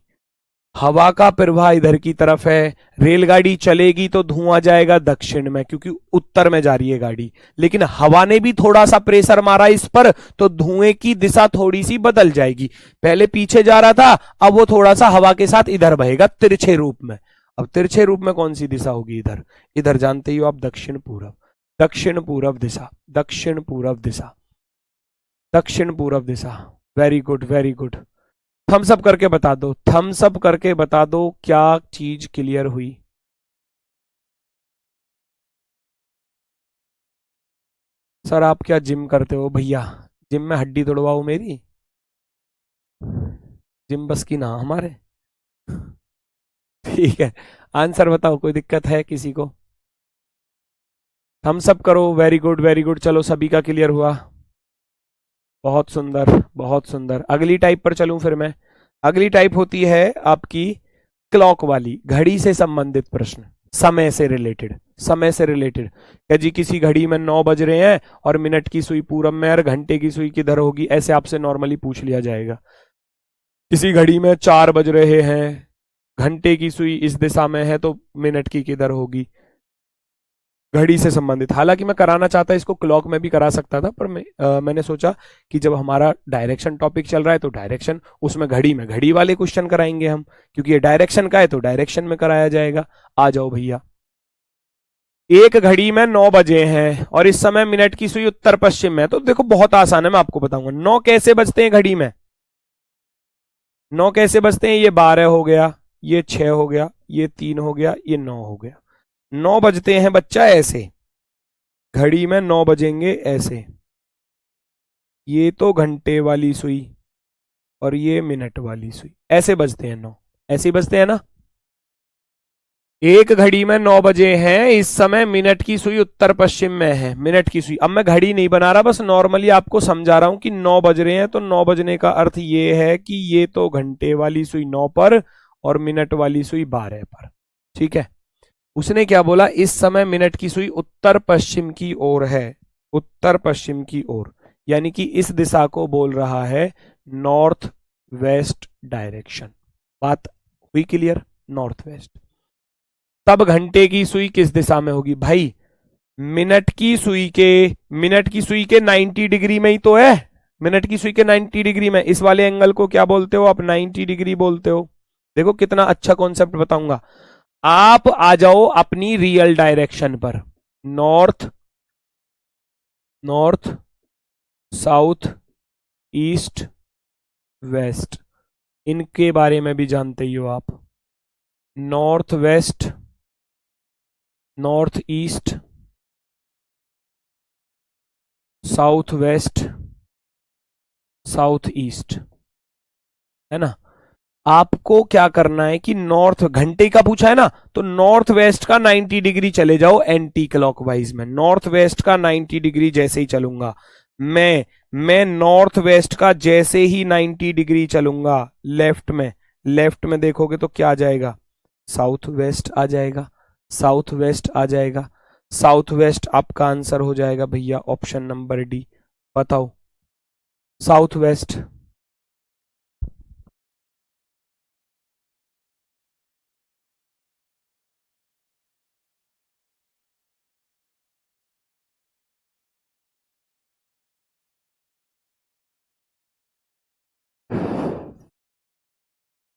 हवा का प्रवाह इधर की तरफ है, रेलगाड़ी चलेगी तो धुआं जाएगा दक्षिण में क्योंकि उत्तर में जा रही है गाड़ी, लेकिन हवा ने भी थोड़ा सा प्रेशर मारा इस पर तो धुएं की दिशा थोड़ी सी बदल जाएगी। पहले पीछे जा रहा था, अब वो थोड़ा सा हवा के साथ इधर बहेगा तिरछे रूप में। अब तिरछे रूप में कौन सी दिशा होगी? इधर। इधर जानते ही हो आप, दक्षिण पूर्व। दक्षिण पूर्व दिशा, दक्षिण पूर्व दिशा, दक्षिण पूर्व दिशा। Very good, very good. Thumbs up करके बता दो, थम्स अप करके बता दो क्या चीज क्लियर हुई। सर आप क्या जिम करते हो? भैया जिम में हड्डी तोड़वाओ मेरी, जिम बस की ना हमारे। ठीक है, आंसर बताओ, कोई दिक्कत है किसी को? थम्स अप करो। Very good, very good. चलो सभी का क्लियर हुआ, बहुत सुंदर, बहुत सुंदर। अगली टाइप पर चलूं फिर मैं। अगली टाइप होती है आपकी क्लॉक वाली, घड़ी से संबंधित प्रश्न, समय से रिलेटेड। समय से रिलेटेड क्या जी, किसी घड़ी में 9 बज रहे हैं और मिनट की सुई पूरब में और घंटे की सुई किधर होगी, ऐसे आपसे नॉर्मली पूछ लिया जाएगा। किसी घड़ी में 4 बज रहे हैं, घंटे की सुई इस दिशा में है तो मिनट की किधर होगी, घड़ी से संबंधित। हालांकि मैं कराना चाहता इसको क्लॉक में भी करा सकता था, पर मैंने सोचा कि जब हमारा डायरेक्शन टॉपिक चल रहा है तो डायरेक्शन, उसमें घड़ी में घड़ी वाले क्वेश्चन कराएंगे हम, क्योंकि ये डायरेक्शन का है तो डायरेक्शन में कराया जाएगा। आ जाओ भैया। एक घड़ी में 9 बजे हैं और इस समय मिनट की सुई उत्तर पश्चिम में, तो देखो बहुत आसान है, मैं आपको बताऊंगा। 9 कैसे बजते हैं घड़ी में? 9 कैसे बजते हैं? ये 12 हो गया, ये 6 हो गया, ये 3 हो गया, ये 9 हो गया। 9 बजते हैं बच्चा ऐसे, घड़ी में 9 बजेंगे ऐसे। ये तो घंटे वाली सुई और ये मिनट वाली सुई, ऐसे बजते हैं 9, ऐसे ही बजते हैं ना। एक घड़ी में 9 बजे हैं, इस समय मिनट की सुई उत्तर पश्चिम में है, मिनट की सुई। अब मैं घड़ी नहीं बना रहा, बस नॉर्मली आपको समझा रहा हूं कि 9 बज रहे हैं, तो 9 बजने का अर्थ ये है कि ये तो घंटे वाली सुई 9 पर और मिनट वाली सुई 12 पर। ठीक है। उसने क्या बोला? इस समय मिनट की सुई उत्तर पश्चिम की ओर है, उत्तर पश्चिम की ओर, यानी कि इस दिशा को बोल रहा है नॉर्थ वेस्ट डायरेक्शन। बात हुई क्लियर? North west. तब घंटे की सुई किस दिशा में होगी? भाई मिनट की सुई के 90 डिग्री में ही तो है, मिनट की सुई के 90 डिग्री में। इस वाले एंगल को क्या बोलते हो आप? 90 डिग्री बोलते हो। देखो कितना अच्छा कॉन्सेप्ट बताऊंगा। आप आ जाओ अपनी रियल डायरेक्शन पर, north, north, south, east, west, इनके बारे में भी जानते ही हो आप। North west, north east, south west, south east, है ना। आपको क्या करना है कि नॉर्थ, घंटे का पूछा है ना, तो नॉर्थ वेस्ट का 90 डिग्री चले जाओ एंटी क्लॉकवाइज में। नॉर्थ वेस्ट का 90 डिग्री जैसे ही चलूंगा मैं नॉर्थ वेस्ट का जैसे ही 90 डिग्री चलूंगा लेफ्ट में देखोगे तो क्या आ जाएगा? साउथ वेस्ट आ जाएगा, साउथ वेस्ट आ जाएगा। साउथ वेस्ट आपका आंसर हो जाएगा भैया ऑप्शन नंबर डी। बताओ, साउथ वेस्ट।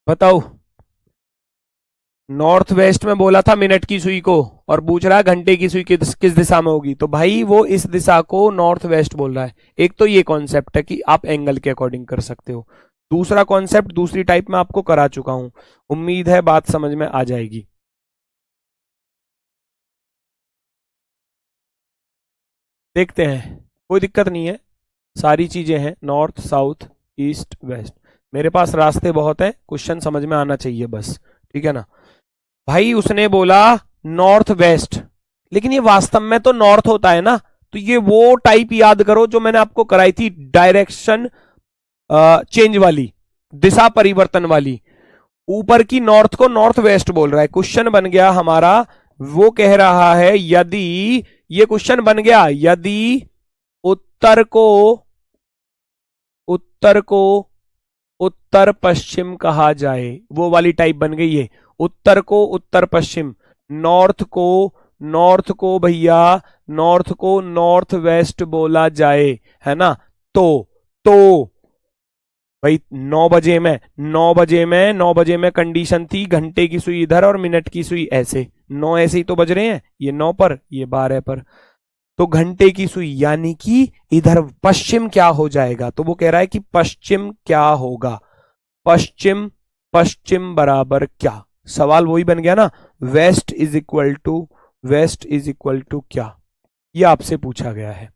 बताओ, नॉर्थ वेस्ट में बोला था मिनट की सुई को, और पूछ रहा है घंटे की सुई किस दिशा में होगी, तो भाई वो इस दिशा को नॉर्थ वेस्ट बोल रहा है। एक तो ये कॉन्सेप्ट है कि आप एंगल के अकॉर्डिंग कर सकते हो। दूसरा कॉन्सेप्ट, दूसरी टाइप में आपको करा चुका हूं, उम्मीद है बात समझ में आ जाएगी। देखते हैं, कोई दिक्कत नहीं है, सारी चीजें हैं, नॉर्थ साउथ ईस्ट वेस्ट, मेरे पास रास्ते बहुत हैं, क्वेश्चन समझ में आना चाहिए बस। ठीक है ना। भाई उसने बोला नॉर्थ वेस्ट, लेकिन ये वास्तव में तो नॉर्थ होता है ना, तो ये वो टाइप याद करो जो मैंने आपको कराई थी, डायरेक्शन चेंज वाली, दिशा परिवर्तन वाली। ऊपर की नॉर्थ को नॉर्थ वेस्ट बोल रहा है। क्वेश्चन बन गया हमारा, वो कह रहा है यदि, ये क्वेश्चन बन गया, यदि उत्तर को उत्तर पश्चिम कहा जाए, वो वाली टाइप बन गई है। उत्तर को उत्तर पश्चिम, नॉर्थ को भैया नॉर्थ को नॉर्थ वेस्ट बोला जाए, है ना। तो भाई 9 बजे में कंडीशन थी घंटे की सुई इधर और मिनट की सुई ऐसे, 9 ऐसे ही तो बज रहे हैं, ये 9 पर ये 12 पर, तो घंटे की सुई यानी कि इधर पश्चिम क्या हो जाएगा, तो वो कह रहा है कि पश्चिम क्या होगा, पश्चिम पश्चिम बराबर क्या, सवाल वही बन गया ना, वेस्ट इज इक्वल टू क्या, ये आपसे पूछा गया है।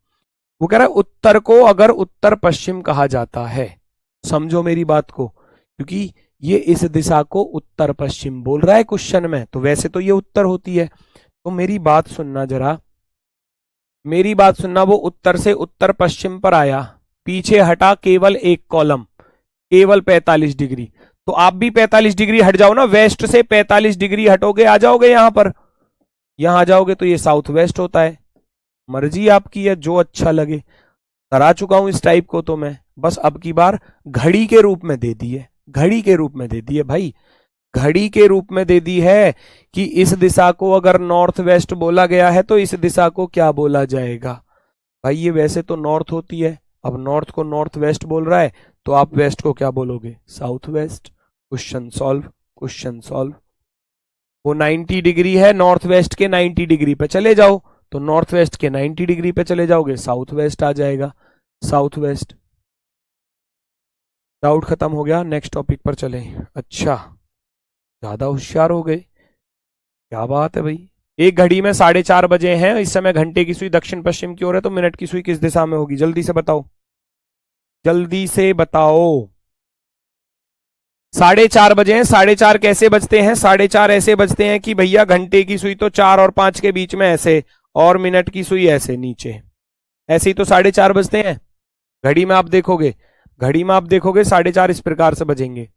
वो कह रहा है उत्तर को अगर उत्तर पश्चिम कहा जाता है, समझो मेरी बात को, क्योंकि ये इस दिशा को उत्तर पश्चिम बोल रहा है क्वेश्चन में, तो वैसे तो ये उत्तर होती है, तो मेरी बात सुनना जरा, मेरी बात सुनना, वो उत्तर से उत्तर पश्चिम पर आया, पीछे हटा केवल एक कॉलम, केवल 45 डिग्री, तो आप भी 45 डिग्री हट जाओ ना, वेस्ट से 45 डिग्री हटोगे, आ जाओगे यहां पर, यहां आ जाओगे तो ये साउथ वेस्ट होता है। मर्जी आपकी है, जो अच्छा लगे, करा चुका हूं इस टाइप को तो मैं, बस अब की बार घड़ी के रूप में दे दी है, घड़ी के रूप में दे दी है भाई, घड़ी के रूप में दे दी है कि इस दिशा को अगर नॉर्थ वेस्ट बोला गया है तो इस दिशा को क्या बोला जाएगा। भाई ये वैसे तो नॉर्थ होती है, अब नॉर्थ को नॉर्थ वेस्ट बोल रहा है, तो आप वेस्ट को क्या बोलोगे, south west. Question solve, question solve. वो 90 डिग्री है, नॉर्थ वेस्ट के 90 डिग्री पे चले जाओ, तो नॉर्थ वेस्ट के 90 डिग्री पे चले जाओगे, साउथ वेस्ट आ जाएगा, साउथ वेस्ट। डाउट खत्म हो गया, नेक्स्ट टॉपिक पर चले। अच्छा, ज्यादा होशियार हो गए, क्या बात है भाई। एक घड़ी में 4:30 बजे हैं, इस समय घंटे की सुई दक्षिण पश्चिम की ओर है, तो मिनट की सुई किस दिशा में होगी, जल्दी से बताओ, जल्दी से बताओ। 4:30 बजे हैं, 4:30 कैसे बजते हैं, 4:30 ऐसे बजते हैं कि भैया घंटे की सुई तो 4 और 5 के बीच में ऐसे, और मिनट की सुई ऐसे नीचे, ऐसे ही तो 4:30 बजते हैं। घड़ी में आप देखोगे, घड़ी में आप देखोगे 4:30 इस प्रकार से बजेंगे।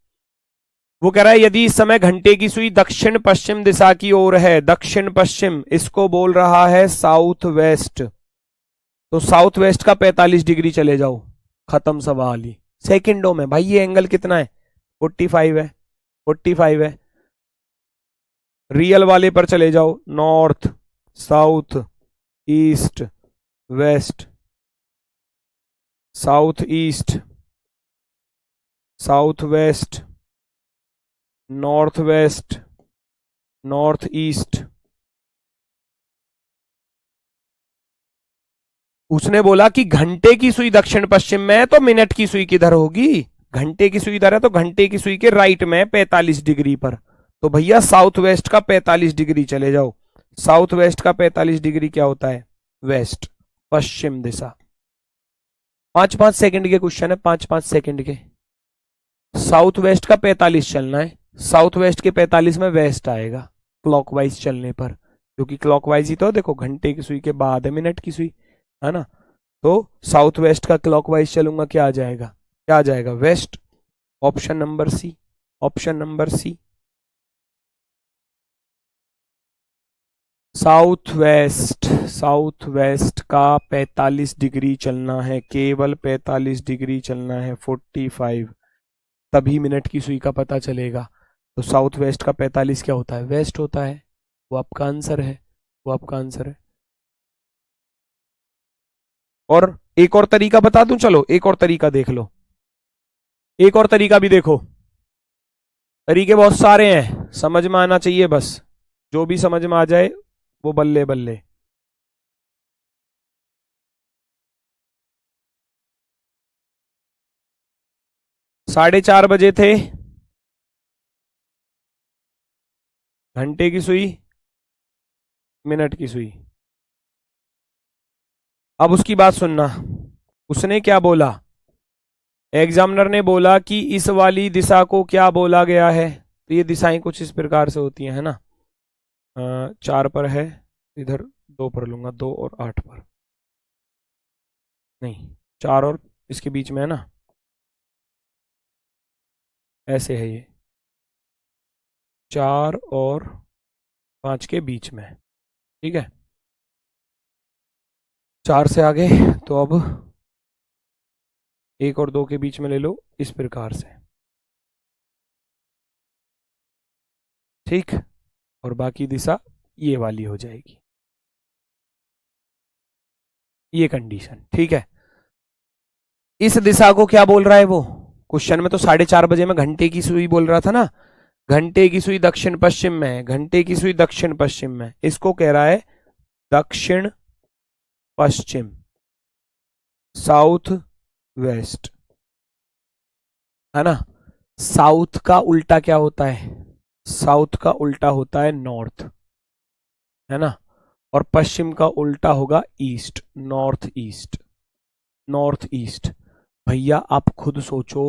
वो कह रहा है यदि इस समय घंटे की सुई दक्षिण पश्चिम दिशा की ओर है, दक्षिण पश्चिम, इसको बोल रहा है साउथ वेस्ट, तो साउथ वेस्ट का 45 डिग्री चले जाओ, खत्म सवाल ही, सेकंडों में। भाई ये एंगल कितना है, 45 है, 45 है। रियल वाले पर चले जाओ, north south east waste, south east south waste, north west, north east. उसने बोला कि घंटे की सुई दक्षिण पश्चिम में है, तो मिनट की सुई किधर होगी, घंटे की सुई इधर है, तो घंटे की सुई के राइट में 45 डिग्री पर, तो भैया साउथ वेस्ट का 45 डिग्री चले जाओ। साउथ वेस्ट का 45 डिग्री क्या होता है, वेस्ट, पश्चिम दिशा। 5-5 सेकंड के क्वेश्चन है, 5-5 सेकंड के। साउथ वेस्ट का 45 चलना है, साउथ वेस्ट के 45 में वेस्ट आएगा क्लॉकवाइज चलने पर, क्योंकि क्लॉकवाइज ही तो देखो घंटे की सुई के बाद है मिनट की सुई, है ना। तो साउथ वेस्ट का क्लॉकवाइज चलूंगा, क्या आ जाएगा, क्या आ जाएगा, west. Option number C, option number C, south west. South west का 45 डिग्री चलना है, केवल 45 डिग्री चलना है, 45, तभी मिनट की सुई का पता चलेगा। तो साउथ वेस्ट का 45 क्या होता है, वेस्ट होता है, वो आपका आंसर है, वो आपका आंसर है। और एक और तरीका बता दूं, चलो एक और तरीका देख लो, एक और तरीका भी देखो, तरीके बहुत सारे हैं, समझ में आना चाहिए बस, जो भी समझ में आ जाए वो बल्ले बल्ले। साढ़े 4 बजे थे, घंटे की सुई मिनट की सुई। अब उसकी बात सुनना, उसने क्या बोला, एग्जामिनर ने बोला कि इस वाली दिशा को क्या बोला गया है, तो ये दिशाएं कुछ इस प्रकार से होती हैं, है ना। 4 पर है, इधर 2 पर लूंगा, 2 और 8 पर, नहीं 4 और इसके बीच में है ना, ऐसे है ये, 4 और 5 के बीच में, ठीक है। 4 से आगे तो अब 1 और 2 के बीच में ले लो, इस प्रकार से, ठीक, और बाकी दिशा ये वाली हो जाएगी, ये कंडीशन, ठीक है। इस दिशा को क्या बोल रहा है वो, क्वेश्चन में तो 4:30 बजे में घंटे की सुई बोल रहा था ना, घंटे की सुई दक्षिण पश्चिम में है, घंटे की सुई दक्षिण पश्चिम में, इसको कह रहा है दक्षिण पश्चिम, साउथ वेस्ट, है ना। साउथ का उल्टा क्या होता है, साउथ का उल्टा होता है नॉर्थ, है ना, और पश्चिम का उल्टा होगा east, north east, north east. भैया आप खुद सोचो,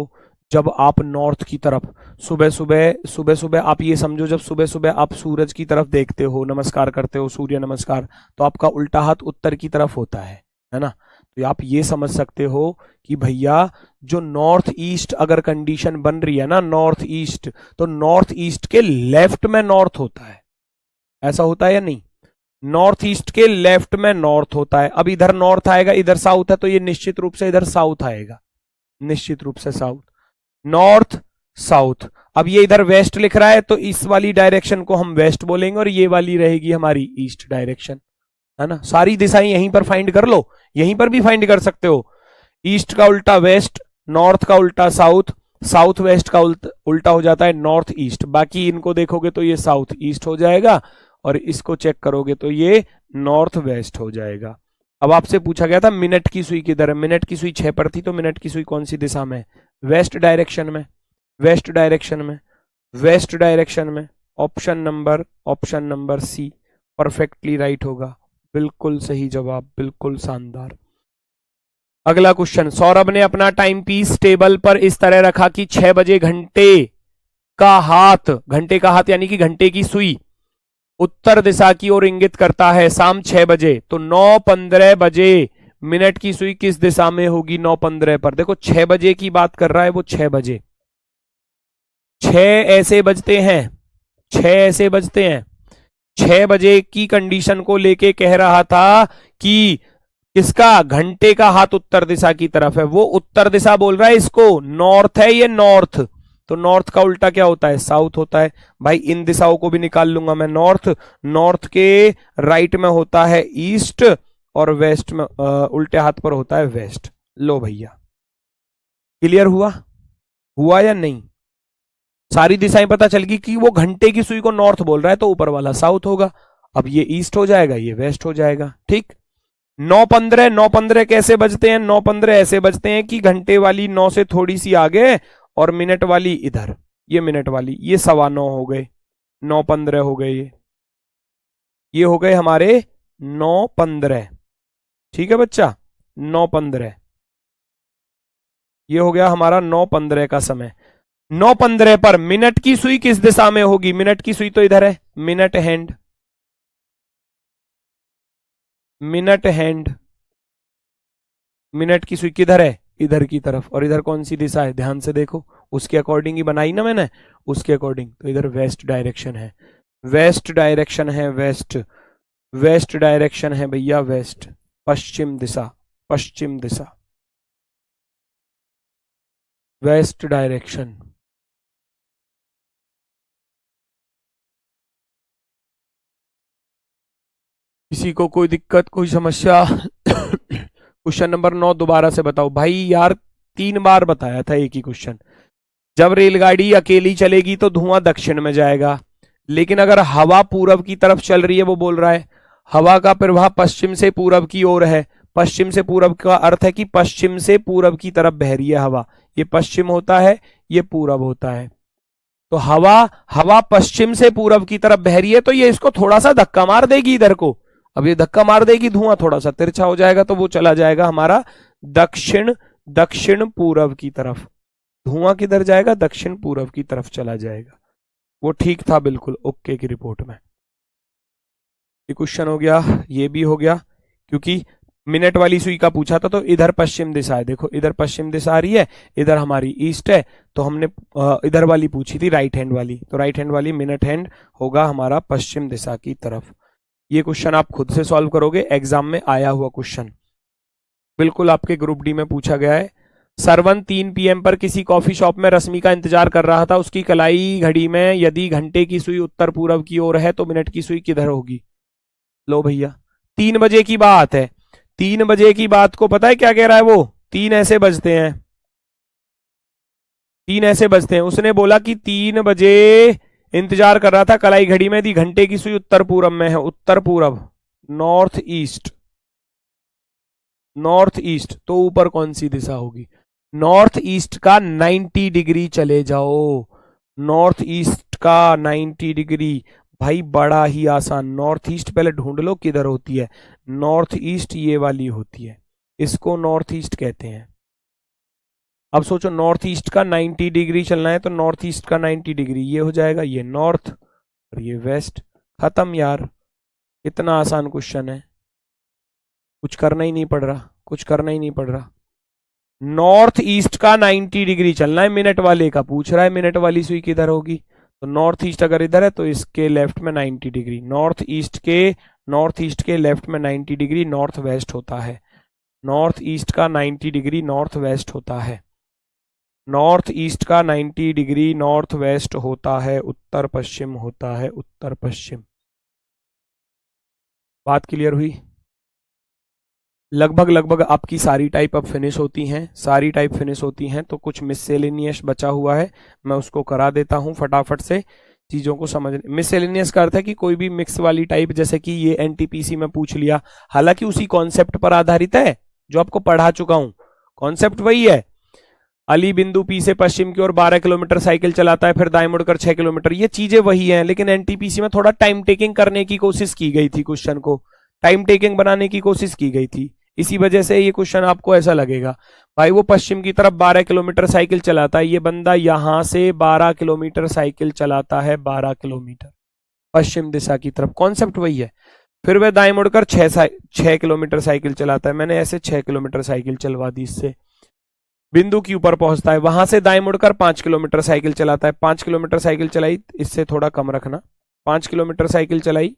जब आप नॉर्थ की तरफ सुबह सुबह आप ये समझो, जब सुबह सुबह आप सूरज की तरफ देखते हो, नमस्कार करते हो, सूर्य नमस्कार, तो आपका उल्टा हाथ उत्तर की तरफ होता है ना। तो आप ये समझ सकते हो कि भैया जो नॉर्थ ईस्ट अगर कंडीशन बन रही है ना, नॉर्थ ईस्ट, तो नॉर्थ ईस्ट के लेफ्ट में नॉर्थ होता है, ऐसा होता है या नहीं, नॉर्थ ईस्ट के लेफ्ट में नॉर्थ होता है। अब इधर नॉर्थ आएगा, इधर साउथ है, तो ये निश्चित रूप से इधर साउथ आएगा, निश्चित रूप से साउथ, नॉर्थ साउथ। अब ये इधर वेस्ट लिख रहा है, तो इस वाली डायरेक्शन को हम वेस्ट बोलेंगे और ये वाली रहेगी हमारी ईस्ट डायरेक्शन, है ना। सारी दिशाएं यहीं पर फाइंड कर लो, यहीं पर भी फाइंड कर सकते हो। ईस्ट का उल्टा वेस्ट, नॉर्थ का उल्टा साउथ, साउथ वेस्ट का उल्टा हो जाता है नॉर्थ ईस्ट। बाकी इनको देखोगे तो ये साउथ ईस्ट हो जाएगा, और इसको चेक करोगे तो ये नॉर्थ वेस्ट हो जाएगा। अब आपसे पूछा गया था मिनट की सुई किधर है, मिनट की सुई 6 पर थी, तो मिनट की सुई कौन सी दिशा में, वेस्ट डायरेक्शन में, वेस्ट डायरेक्शन में, वेस्ट डायरेक्शन में। Option number C perfectly right होगा, बिल्कुल सही जवाब, बिल्कुल शानदार। अगला क्वेश्चन, सौरभ ने अपना टाइम पीस टेबल पर इस तरह रखा कि 6 बजे घंटे का हाथ यानी कि घंटे की सुई उत्तर दिशा की ओर इंगित करता है। शाम 6 बजे, तो 9:15 बजे मिनट की सुई किस दिशा में होगी, 9:15 पर। देखो 6 बजे की बात कर रहा है वो, 6 बजे, 6 ऐसे बजते हैं, 6 ऐसे बजते हैं, 6 बजे की कंडीशन को लेके कह रहा था कि किसका, घंटे का हाथ उत्तर दिशा की तरफ है, वो उत्तर दिशा बोल रहा है इसको, नॉर्थ है ये, नॉर्थ, तो नॉर्थ का उल्टा क्या होता है, साउथ होता है। भाई इन दिशाओं को भी निकाल लूंगा मैं, नॉर्थ, नॉर्थ के राइट में होता है ईस्ट, और वेस्ट में उल्टे हाथ पर होता है वेस्ट। लो भैया, क्लियर हुआ या नहीं, सारी दिशाएं पता चल गई कि वो घंटे की सुई को नॉर्थ बोल रहा है, तो ऊपर वाला साउथ होगा। अब ये ईस्ट हो जाएगा, ये वेस्ट हो जाएगा, ठीक। 9:15 कैसे बजते हैं, 9:15 ऐसे बजते हैं कि घंटे वाली 9 से थोड़ी सी आगे, और मिनट वाली इधर, ये मिनट वाली, ये 9:15 हो गए, 9:15 हो गए, ये हो गए हमारे 9:15, ठीक है बच्चा, 9:15, ये हो गया हमारा 9:15 का समय। 9:15 पर मिनट की सुई किस दिशा में होगी, मिनट की सुई तो इधर है, minute hand, minute hand, minute की सुई किधर है, इधर की तरफ, और इधर कौन सी दिशा है, ध्यान से देखो, उसके अकॉर्डिंग ही बनाई ना मैंने, उसके अकॉर्डिंग, तो इधर वेस्ट डायरेक्शन है, वेस्ट डायरेक्शन है, वेस्ट, वेस्ट डायरेक्शन है भैया, वेस्ट, पश्चिम दिशा, पश्चिम दिशा, वेस्ट डायरेक्शन। किसी को कोई दिक्कत, कोई समस्या? क्वेश्चन नंबर 9 दोबारा से बताओ भाई, यार 3 बार बताया था एक ही क्वेश्चन। जब रेलगाड़ी अकेली चलेगी तो धुआं दक्षिण में जाएगा, लेकिन अगर हवा पूरब की तरफ चल रही है, वो बोल रहा है हवा का प्रवाह पश्चिम से पूरब की ओर है, पश्चिम से पूरब का अर्थ है कि पश्चिम से पूरब की तरफ बह रही है हवा, ये पश्चिम होता है, ये पूरब होता है, तो हवा पश्चिम से पूरब की तरफ बह रही है, तो ये इसको थोड़ा सा धक्का मार देगी इधर को। अब ये धक्का मार देगी, धुआं थोड़ा सा तिरछा हो जाएगा, तो वो चला जाएगा हमारा दक्षिण पूरब की तरफ, धुआं किधर जाएगा, दक्षिण पूरब की तरफ चला जाएगा। वो ठीक था बिल्कुल ओके की रिपोर्ट में। ये क्वेश्चन हो गया, ये भी हो गया, क्योंकि मिनट वाली सुई का पूछा था, तो इधर पश्चिम दिशा है, देखो इधर पश्चिम दिशा आ रही है, इधर हमारी ईस्ट है, तो हमने इधर वाली पूछी थी राइट हैंड वाली, तो राइट हैंड वाली मिनट हैंड होगा हमारा पश्चिम दिशा की तरफ। ये क्वेश्चन आप खुद से सॉल्व करोगे, एग्जाम में आया हुआ क्वेश्चन, बिल्कुल आपके ग्रुप डी में पूछा गया है, सरवन 3 PM पर किसी कॉफी शॉप में रश्मि का इंतजार कर रहा था। उसकी कलाई घड़ी में यदि घंटे की सुई उत्तर पूर्व की ओर है तो मिनट की सुई किधर होगी? लो भैया, 3 बजे की बात है। 3 बजे की बात को पता है क्या कह रहा है वो? 3 ऐसे बजते हैं, 3 ऐसे बजते हैं। उसने बोला कि 3 बजे इंतजार कर रहा था कलाई घड़ी में, यदि घंटे की सुई उत्तर पूर्व में है। उत्तर पूर्व, नॉर्थ ईस्ट, नॉर्थ ईस्ट, तो ऊपर कौन सी दिशा होगी? नॉर्थ ईस्ट का 90 डिग्री चले जाओ। नॉर्थ ईस्ट का 90 डिग्री, भाई बड़ा ही आसान। नॉर्थ ईस्ट पहले ढूंढ लो किधर होती है। नॉर्थ ईस्ट ये वाली होती है, इसको नॉर्थ ईस्ट कहते हैं। अब सोचो, नॉर्थ ईस्ट का 90 डिग्री चलना है तो नॉर्थ ईस्ट का 90 डिग्री ये हो जाएगा, ये नॉर्थ और ये वेस्ट। खत्म यार, इतना आसान क्वेश्चन है, कुछ करना ही नहीं पड़ रहा, कुछ करना ही नहीं पड़ रहा। नॉर्थ ईस्ट का 90 डिग्री चलना है, मिनट वाले का पूछ रहा है, मिनट वाली सुई किधर होगी? तो नॉर्थ ईस्ट अगर इधर है तो इसके लेफ्ट में 90 डिग्री, नॉर्थ ईस्ट के लेफ्ट में 90 डिग्री नॉर्थ वेस्ट होता है। नॉर्थ ईस्ट का 90 डिग्री नॉर्थ वेस्ट होता है। नॉर्थ ईस्ट का 90 डिग्री नॉर्थ वेस्ट होता है, उत्तर पश्चिम होता है, उत्तर पश्चिम। बात क्लियर हुई? लगभग आपकी सारी टाइप अब फिनिश होती हैं, सारी टाइप फिनिश होती हैं। तो कुछ मिससेलेनियस बचा हुआ है, मैं उसको करा देता हूं फटाफट से चीजों को समझ। मिससेलेनियस का अर्थ है कि कोई भी मिक्स वाली टाइप, जैसे कि ये एनटीपीसी में पूछ लिया, हालांकि उसी कॉन्सेप्ट पर आधारित है जो आपको पढ़ा चुका हूं, कॉन्सेप्ट वही है। अली बिंदु पी से पश्चिम की ओर 12 किलोमीटर साइकिल चलाता है, फिर दाएं मुड़कर 6 किलोमीटर, ये चीजें वही हैं, लेकिन एनटीपीसी में थोड़ा टाइम टेकिंग करने की कोशिश की गई थी, क्वेश्चन को टाइम टेकिंग बनाने की कोशिश की गई थी। इसी वजह से ये क्वेश्चन आपको ऐसा लगेगा। भाई वो पश्चिम की तरफ 12 किलोमीटर साइकिल चलाता है, ये बंदा यहां से 12 किलोमीटर साइकिल चलाता है, 12 किलोमीटर पश्चिम दिशा की तरफ, कॉन्सेप्ट वही है। फिर वह दाएं मुड़कर 6 किलोमीटर साइकिल चलाता है, मैंने ऐसे 6 किलोमीटर साइकिल चलवा दी इससे। बिंदु के ऊपर पहुंचता है, वहां से दाएं मुड़कर 5 किलोमीटर साइकिल चलाता है, 5 किलोमीटर साइकिल चलाई, इससे थोड़ा कम रखना, 5 किलोमीटर साइकिल चलाई,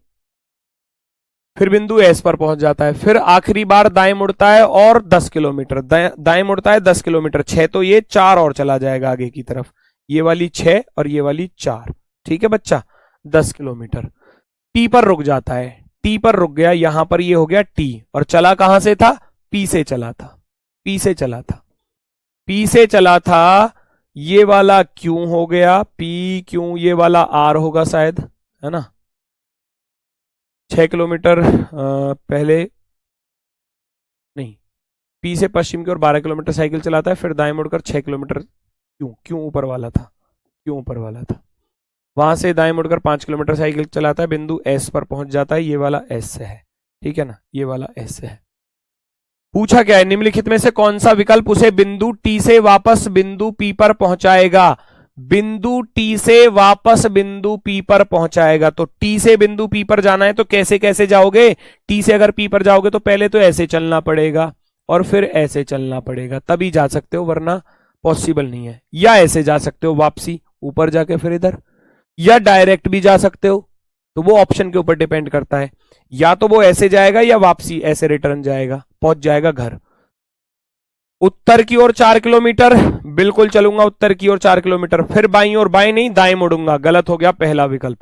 फिर बिंदु एस पर पहुंच जाता है। फिर आखिरी बार दाएं मुड़ता है और 10 किलोमीटर, दाएं मुड़ता है 10 किलोमीटर, 6 तो ये 4 और चला जाएगा आगे की तरफ, ये वाली 6 और ये वाली 4, ठीक है बच्चा, 10 किलोमीटर। टी पर रुक जाता है, टी पर रुक गया, यहां पर ये हो गया टी, और चला कहां से था? पी से चला था, पी से चला था, पी से चला था, ये वाला क्यों हो गया? पी क्यों, ये वाला आर होगा शायद, है ना। 6 किलोमीटर पहले नहीं, पी से पश्चिम की ओर 12 किलोमीटर साइकिल चलाता है, फिर दाएं मुड़कर 6 किलोमीटर, क्यों ऊपर वाला था, क्यों ऊपर वाला था। वहां से दाएं मुड़कर 5 किलोमीटर साइकिल चलाता है, बिंदु एस पर पहुंच जाता है, ये वाला एस से है, ठीक है ना, ये वाला एस से है। पूछा क्या है? निम्नलिखित में से कौन सा विकल्प उसे बिंदु टी से वापस बिंदु पी पर पहुंचाएगा? बिंदु टी से वापस बिंदु पी पर पहुंचाएगा। तो टी से बिंदु पी पर जाना है तो कैसे कैसे जाओगे? टी से अगर पी पर जाओगे तो पहले तो ऐसे चलना पड़ेगा और फिर ऐसे चलना पड़ेगा, तभी जा सकते हो, वरना पॉसिबल नहीं है। या ऐसे जा सकते हो वापसी ऊपर जाके फिर इधर, या डायरेक्ट भी जा सकते हो, तो वो ऑप्शन के ऊपर डिपेंड करता है। या तो वो ऐसे जाएगा या वापसी ऐसे रिटर्न जाएगा, पहुंच जाएगा घर। उत्तर की ओर 4 किलोमीटर, बिल्कुल चलूंगा उत्तर की ओर 4 किलोमीटर, फिर बाईं ओर, बाईं नहीं दाएं मुड़ूंगा, गलत हो गया पहला विकल्प।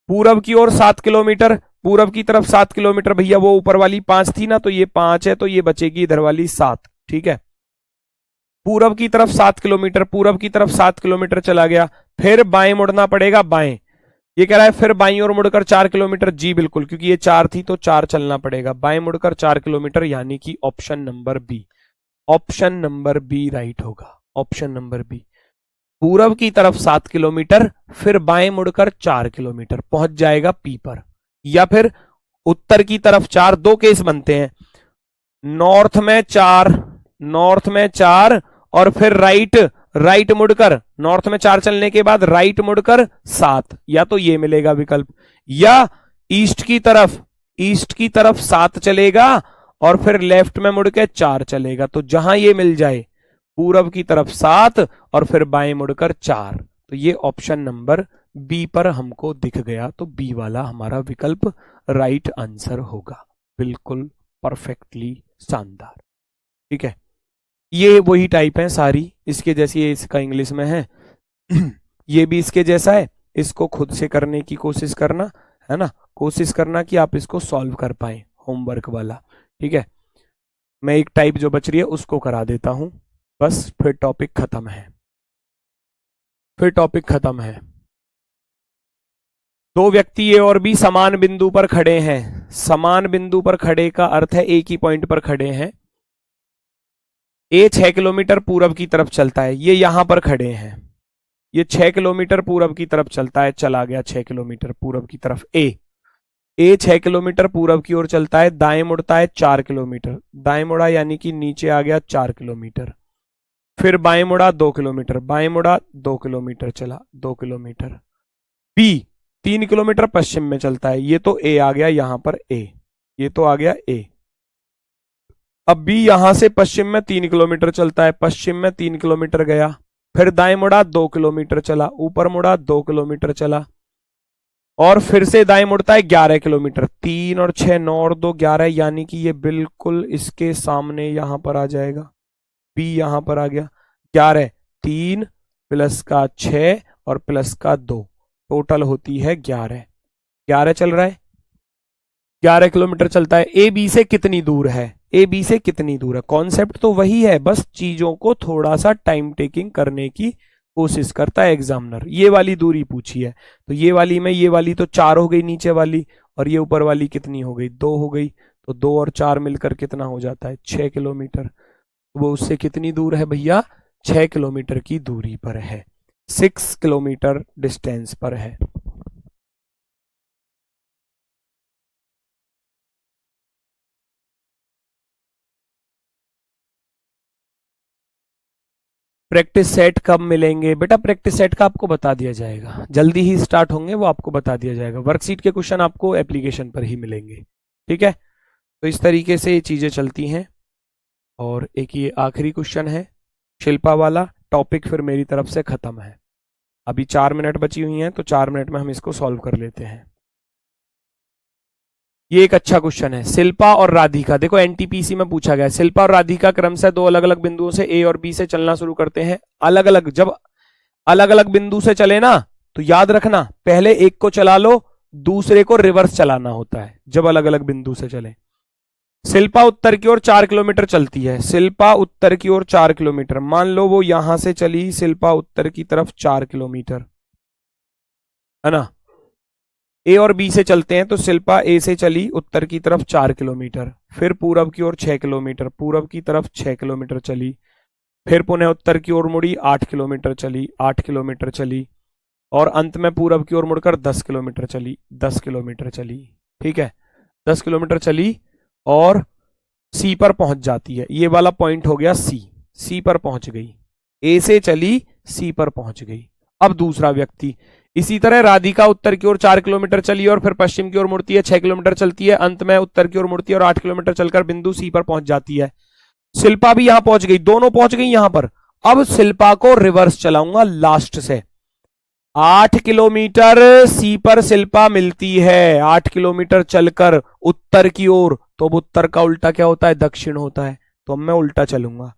पूरब की ओर 7 किलोमीटर, पूरब की तरफ 7 किलोमीटर, भैया वो ऊपर वाली 5 थी ना, तो ये 5 है, तो ये बचेगी इधर वाली 7, ठीक है। पूरब की तरफ 7 किलोमीटर, पूरब की तरफ 7 किलोमीटर चला गया, फिर बाएं मुड़ना पड़ेगा, बाएं, ये कह रहा है फिर बाईं ओर मुड़कर 4 किलोमीटर, जी बिल्कुल, क्योंकि ये 4 थी तो 4 चलना पड़ेगा, बाएं मुड़कर 4 किलोमीटर, यानी कि option number B, option number B right होगा, ऑप्शन नंबर बी। पूरब की तरफ 7 किलोमीटर, फिर बाएं मुड़कर 4 किलोमीटर, पहुंच जाएगा पी पर। या फिर उत्तर की तरफ 4, दो केस बनते हैं, नॉर्थ में 4, नॉर्थ में 4 और फिर राइट मुड़कर, नॉर्थ में 4 चलने के बाद राइट मुड़कर 7, या तो ये मिलेगा विकल्प, या ईस्ट की तरफ 7 चलेगा और फिर लेफ्ट में मुड़ के 4 चलेगा। तो जहां ये मिल जाए, पूरब की तरफ 7 और फिर बाएं मुड़कर 4, तो ये ऑप्शन नंबर बी पर हमको दिख गया, तो बी वाला हमारा विकल्प राइट आंसर होगा, बिल्कुल परफेक्टली शानदार, ठीक है। ये वही टाइप है सारी, इसके जैसी, ये इसका इंग्लिश में है ये भी इसके जैसा है। इसको खुद से करने की कोशिश करना, है ना, कोशिश करना कि आप इसको सॉल्व कर पाए होमवर्क वाला। ठीक है, मैं एक टाइप जो बच रही है उसको करा देता हूं, बस फिर टॉपिक खत्म है, फिर टॉपिक खत्म है। दो व्यक्ति ए और बी समान बिंदु पर खड़े हैं। समान बिंदु पर खड़े का अर्थ है एक ही पॉइंट पर खड़े हैं। ए 6 किलोमीटर पूरब की तरफ चलता है, ये यहां पर खड़े हैं, ये 6 किलोमीटर पूरब की तरफ चलता है, चला गया 6 किलोमीटर पूरब की तरफ। ए 6 किलोमीटर पूरब की ओर चलता है, दाएं मुड़ता है 4 किलोमीटर, दाएं मुड़ा यानी कि नीचे आ गया 4 किलोमीटर। फिर बाएं मुड़ा 2 किलोमीटर, बाएं मुड़ा 2 किलोमीटर चला, 2 किलोमीटर। बी 3 किलोमीटर पश्चिम में चलता है, ये तो ए आ गया यहां पर, ए, ये तो आ गया ए। अब बी यहां से पश्चिम में 3 किलोमीटर चलता है, पश्चिम में 3 किलोमीटर गया, फिर दाएं मुड़ा 2 किलोमीटर चला, ऊपर मुड़ा 2 किलोमीटर चला, और फिर से दाएं मुड़ता है 11 किलोमीटर। 3 और 6 9 और 2 11, यानी कि ये बिल्कुल इसके सामने यहां पर आ जाएगा। बी यहां पर आ गया 11, 3 प्लस का 6 और प्लस का 2, टोटल होती है 11। 11 चल रहा है, 11 किलोमीटर चलता है। ए बी से कितनी दूर है, ए बी से कितनी दूर है, कॉन्सेप्ट तो वही है, बस चीजों को थोड़ा सा टाइम टेकिंग करने की कोशिश करता है एग्जामिनर। ये वाली दूरी पूछी है, तो ये वाली में, ये वाली तो 4 हो गई नीचे वाली, और ये ऊपर वाली कितनी हो गई, 2 हो गई, तो 2 और 4 मिलकर कितना हो जाता है, 6 किलोमीटर। वो उससे कितनी दूर है भैया, 6 किलोमीटर की दूरी पर है, 6 किलोमीटर डिस्टेंस पर है। प्रैक्टिस सेट कब मिलेंगे बेटा, प्रैक्टिस सेट का आपको बता दिया जाएगा, जल्दी ही स्टार्ट होंगे, वो आपको बता दिया जाएगा। वर्कशीट के क्वेश्चन आपको एप्लीकेशन पर ही मिलेंगे। ठीक है, तो इस तरीके से ये चीजें चलती हैं। और एक ये आखिरी क्वेश्चन है शिल्पा वाला, टॉपिक फिर मेरी तरफ से खत्म है। अभी 4 मिनट बची हुई हैं, तो 4 मिनट में हम इसको सॉल्व कर लेते हैं। ये एक अच्छा क्वेश्चन है, शिल्पा और राधिका, देखो एनटीपीसी में पूछा गया है, शिल्पा और राधिका क्रमशः 2 अलग अलग बिंदुओं से ए और बी से चलना शुरू करते हैं। अलग अलग, जब अलग अलग बिंदु से चले ना, तो याद रखना पहले एक को चला लो, दूसरे को रिवर्स चलाना होता है जब अलग अलग बिंदु से चले। शिल्पा उत्तर की ओर 4 किलोमीटर चलती है, शिल्पा उत्तर की ओर 4 किलोमीटर, मान लो वो यहां से चली शिल्पा उत्तर की तरफ 4 किलोमीटर, है ना। ए और बी से चलते हैं, तो शिल्पा ए से चली उत्तर की तरफ 4 किलोमीटर, फिर पूरब की ओर 6 किलोमीटर, पूरब की तरफ 6 किलोमीटर चली, फिर पुनः उत्तर की ओर मुड़ी 8 किलोमीटर चली, 8 किलोमीटर चली, और अंत में पूरब की ओर मुड़कर 10 किलोमीटर चली, 10 किलोमीटर चली। ठीक है, 10 किलोमीटर चली और सी पर पहुंच जाती है, ये वाला पॉइंट हो गया सी, सी पर पहुंच गई, ए से चली सी पर पहुंच गई। अब दूसरा व्यक्ति, इसी तरह राधिका उत्तर की ओर 4 किलोमीटर चली और फिर पश्चिम की ओर मुड़ती है, 6 किलोमीटर चलती है, अंत में उत्तर की ओर मुड़ती है और 8 किलोमीटर चलकर बिंदु सी पर पहुंच जाती है। शिल्पा भी यहां पहुंच गई, दोनों पहुंच गई यहां पर। अब शिल्पा को रिवर्स चलाऊंगा लास्ट से, 8 किलोमीटर सी पर शिल्पा मिलती है, 8 किलोमीटर चलकर उत्तर की ओर, तो अब उत्तर का उल्टा क्या होता है, दक्षिण होता है, तो अब मैं उल्टा चलूंगा,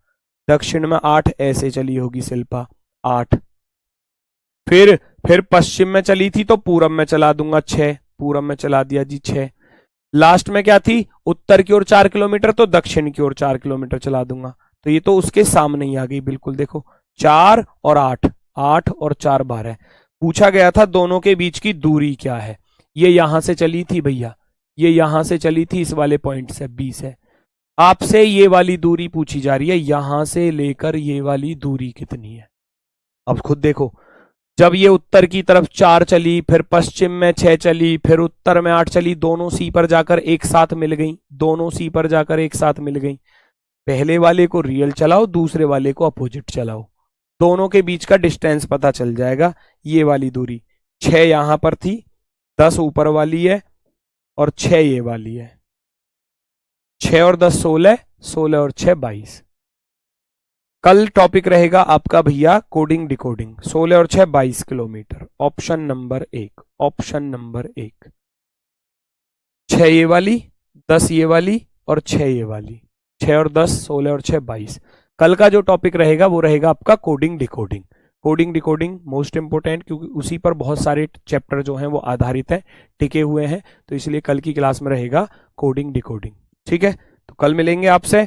दक्षिण में 8 ऐसे चली होगी शिल्पा, 8, फिर पश्चिम में चली थी तो पूरब में चला दूंगा 6, पूरब में चला दिया जी 6, लास्ट में क्या थी, उत्तर की ओर 4 किलोमीटर, तो दक्षिण की ओर 4 किलोमीटर चला दूंगा, तो ये तो उसके सामने ही आ गई बिल्कुल, देखो 4 और 8, 8 और 4 12। पूछा गया था दोनों के बीच की दूरी क्या है, ये यहां से चली थी भैया, ये यहां से चली थी इस वाले पॉइंट से बी से, आपसे ये वाली दूरी पूछी जा रही है, यहां से लेकर ये वाली दूरी कितनी है। अब खुद देखो, जब ये उत्तर की तरफ 4 चली, फिर पश्चिम में 6 चली, फिर उत्तर में 8 चली, दोनों सी पर जाकर एक साथ मिल गई, दोनों सी पर जाकर एक साथ मिल गई। पहले वाले को रियल चलाओ, दूसरे वाले को अपोजिट चलाओ, दोनों के बीच का डिस्टेंस पता चल जाएगा। ये वाली दूरी 6 यहां पर थी, 10 ऊपर वाली है, और 6 ये वाली है, 6 और 10 16, 16 और 6 22। कल टॉपिक रहेगा आपका भैया कोडिंग डिकोडिंग, 16 और 6 22 kilometre, option number 1, option number 1, 6 ये वाली, 10 ये वाली और 6 ये वाली, 6 और 10 16 और 6 22। कल का जो टॉपिक रहेगा वो रहेगा आपका coding decoding. Coding decoding most important, क्योंकि उसी पर बहुत सारे चैप्टर जो हैं वो आधारित हैं, टिके हुए हैं, तो इसलिए कल की क्लास में रहेगा कोडिंग डिकोडिंग। ठीक है, तो कल मिलेंगे आपसे।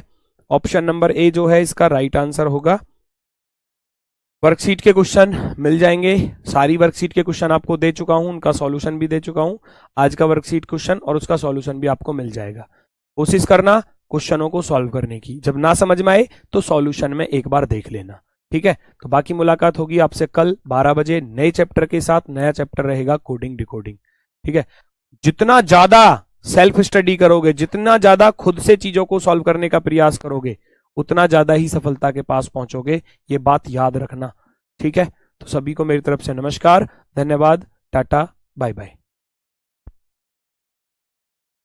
ऑप्शन नंबर ए जो है इसका राइट आंसर होगा। वर्कशीट के क्वेश्चन मिल जाएंगे, सारी वर्कशीट के क्वेश्चन आपको दे चुका हूं, उनका सॉल्यूशन भी दे चुका हूं। आज का वर्कशीट क्वेश्चन और उसका सॉल्यूशन भी आपको मिल जाएगा। कोशिश करना क्वेश्चनों को सॉल्व करने की, जब ना समझ में आए तो सॉल्यूशन में एक बार देख लेना। ठीक है, तो बाकी मुलाकात होगी आपसे कल 12 बजे नए चैप्टर के साथ। नया चैप्टर रहेगा कोडिंग डिकोडिंग। ठीक है, जितना ज्यादा सेल्फ स्टडी करोगे, जितना ज्यादा खुद से चीजों को सॉल्व करने का प्रयास करोगे, उतना ज्यादा ही सफलता के पास पहुंचोगे, ये बात याद रखना। ठीक है, तो सभी को मेरी तरफ से नमस्कार, धन्यवाद, टाटा, बाय बाय।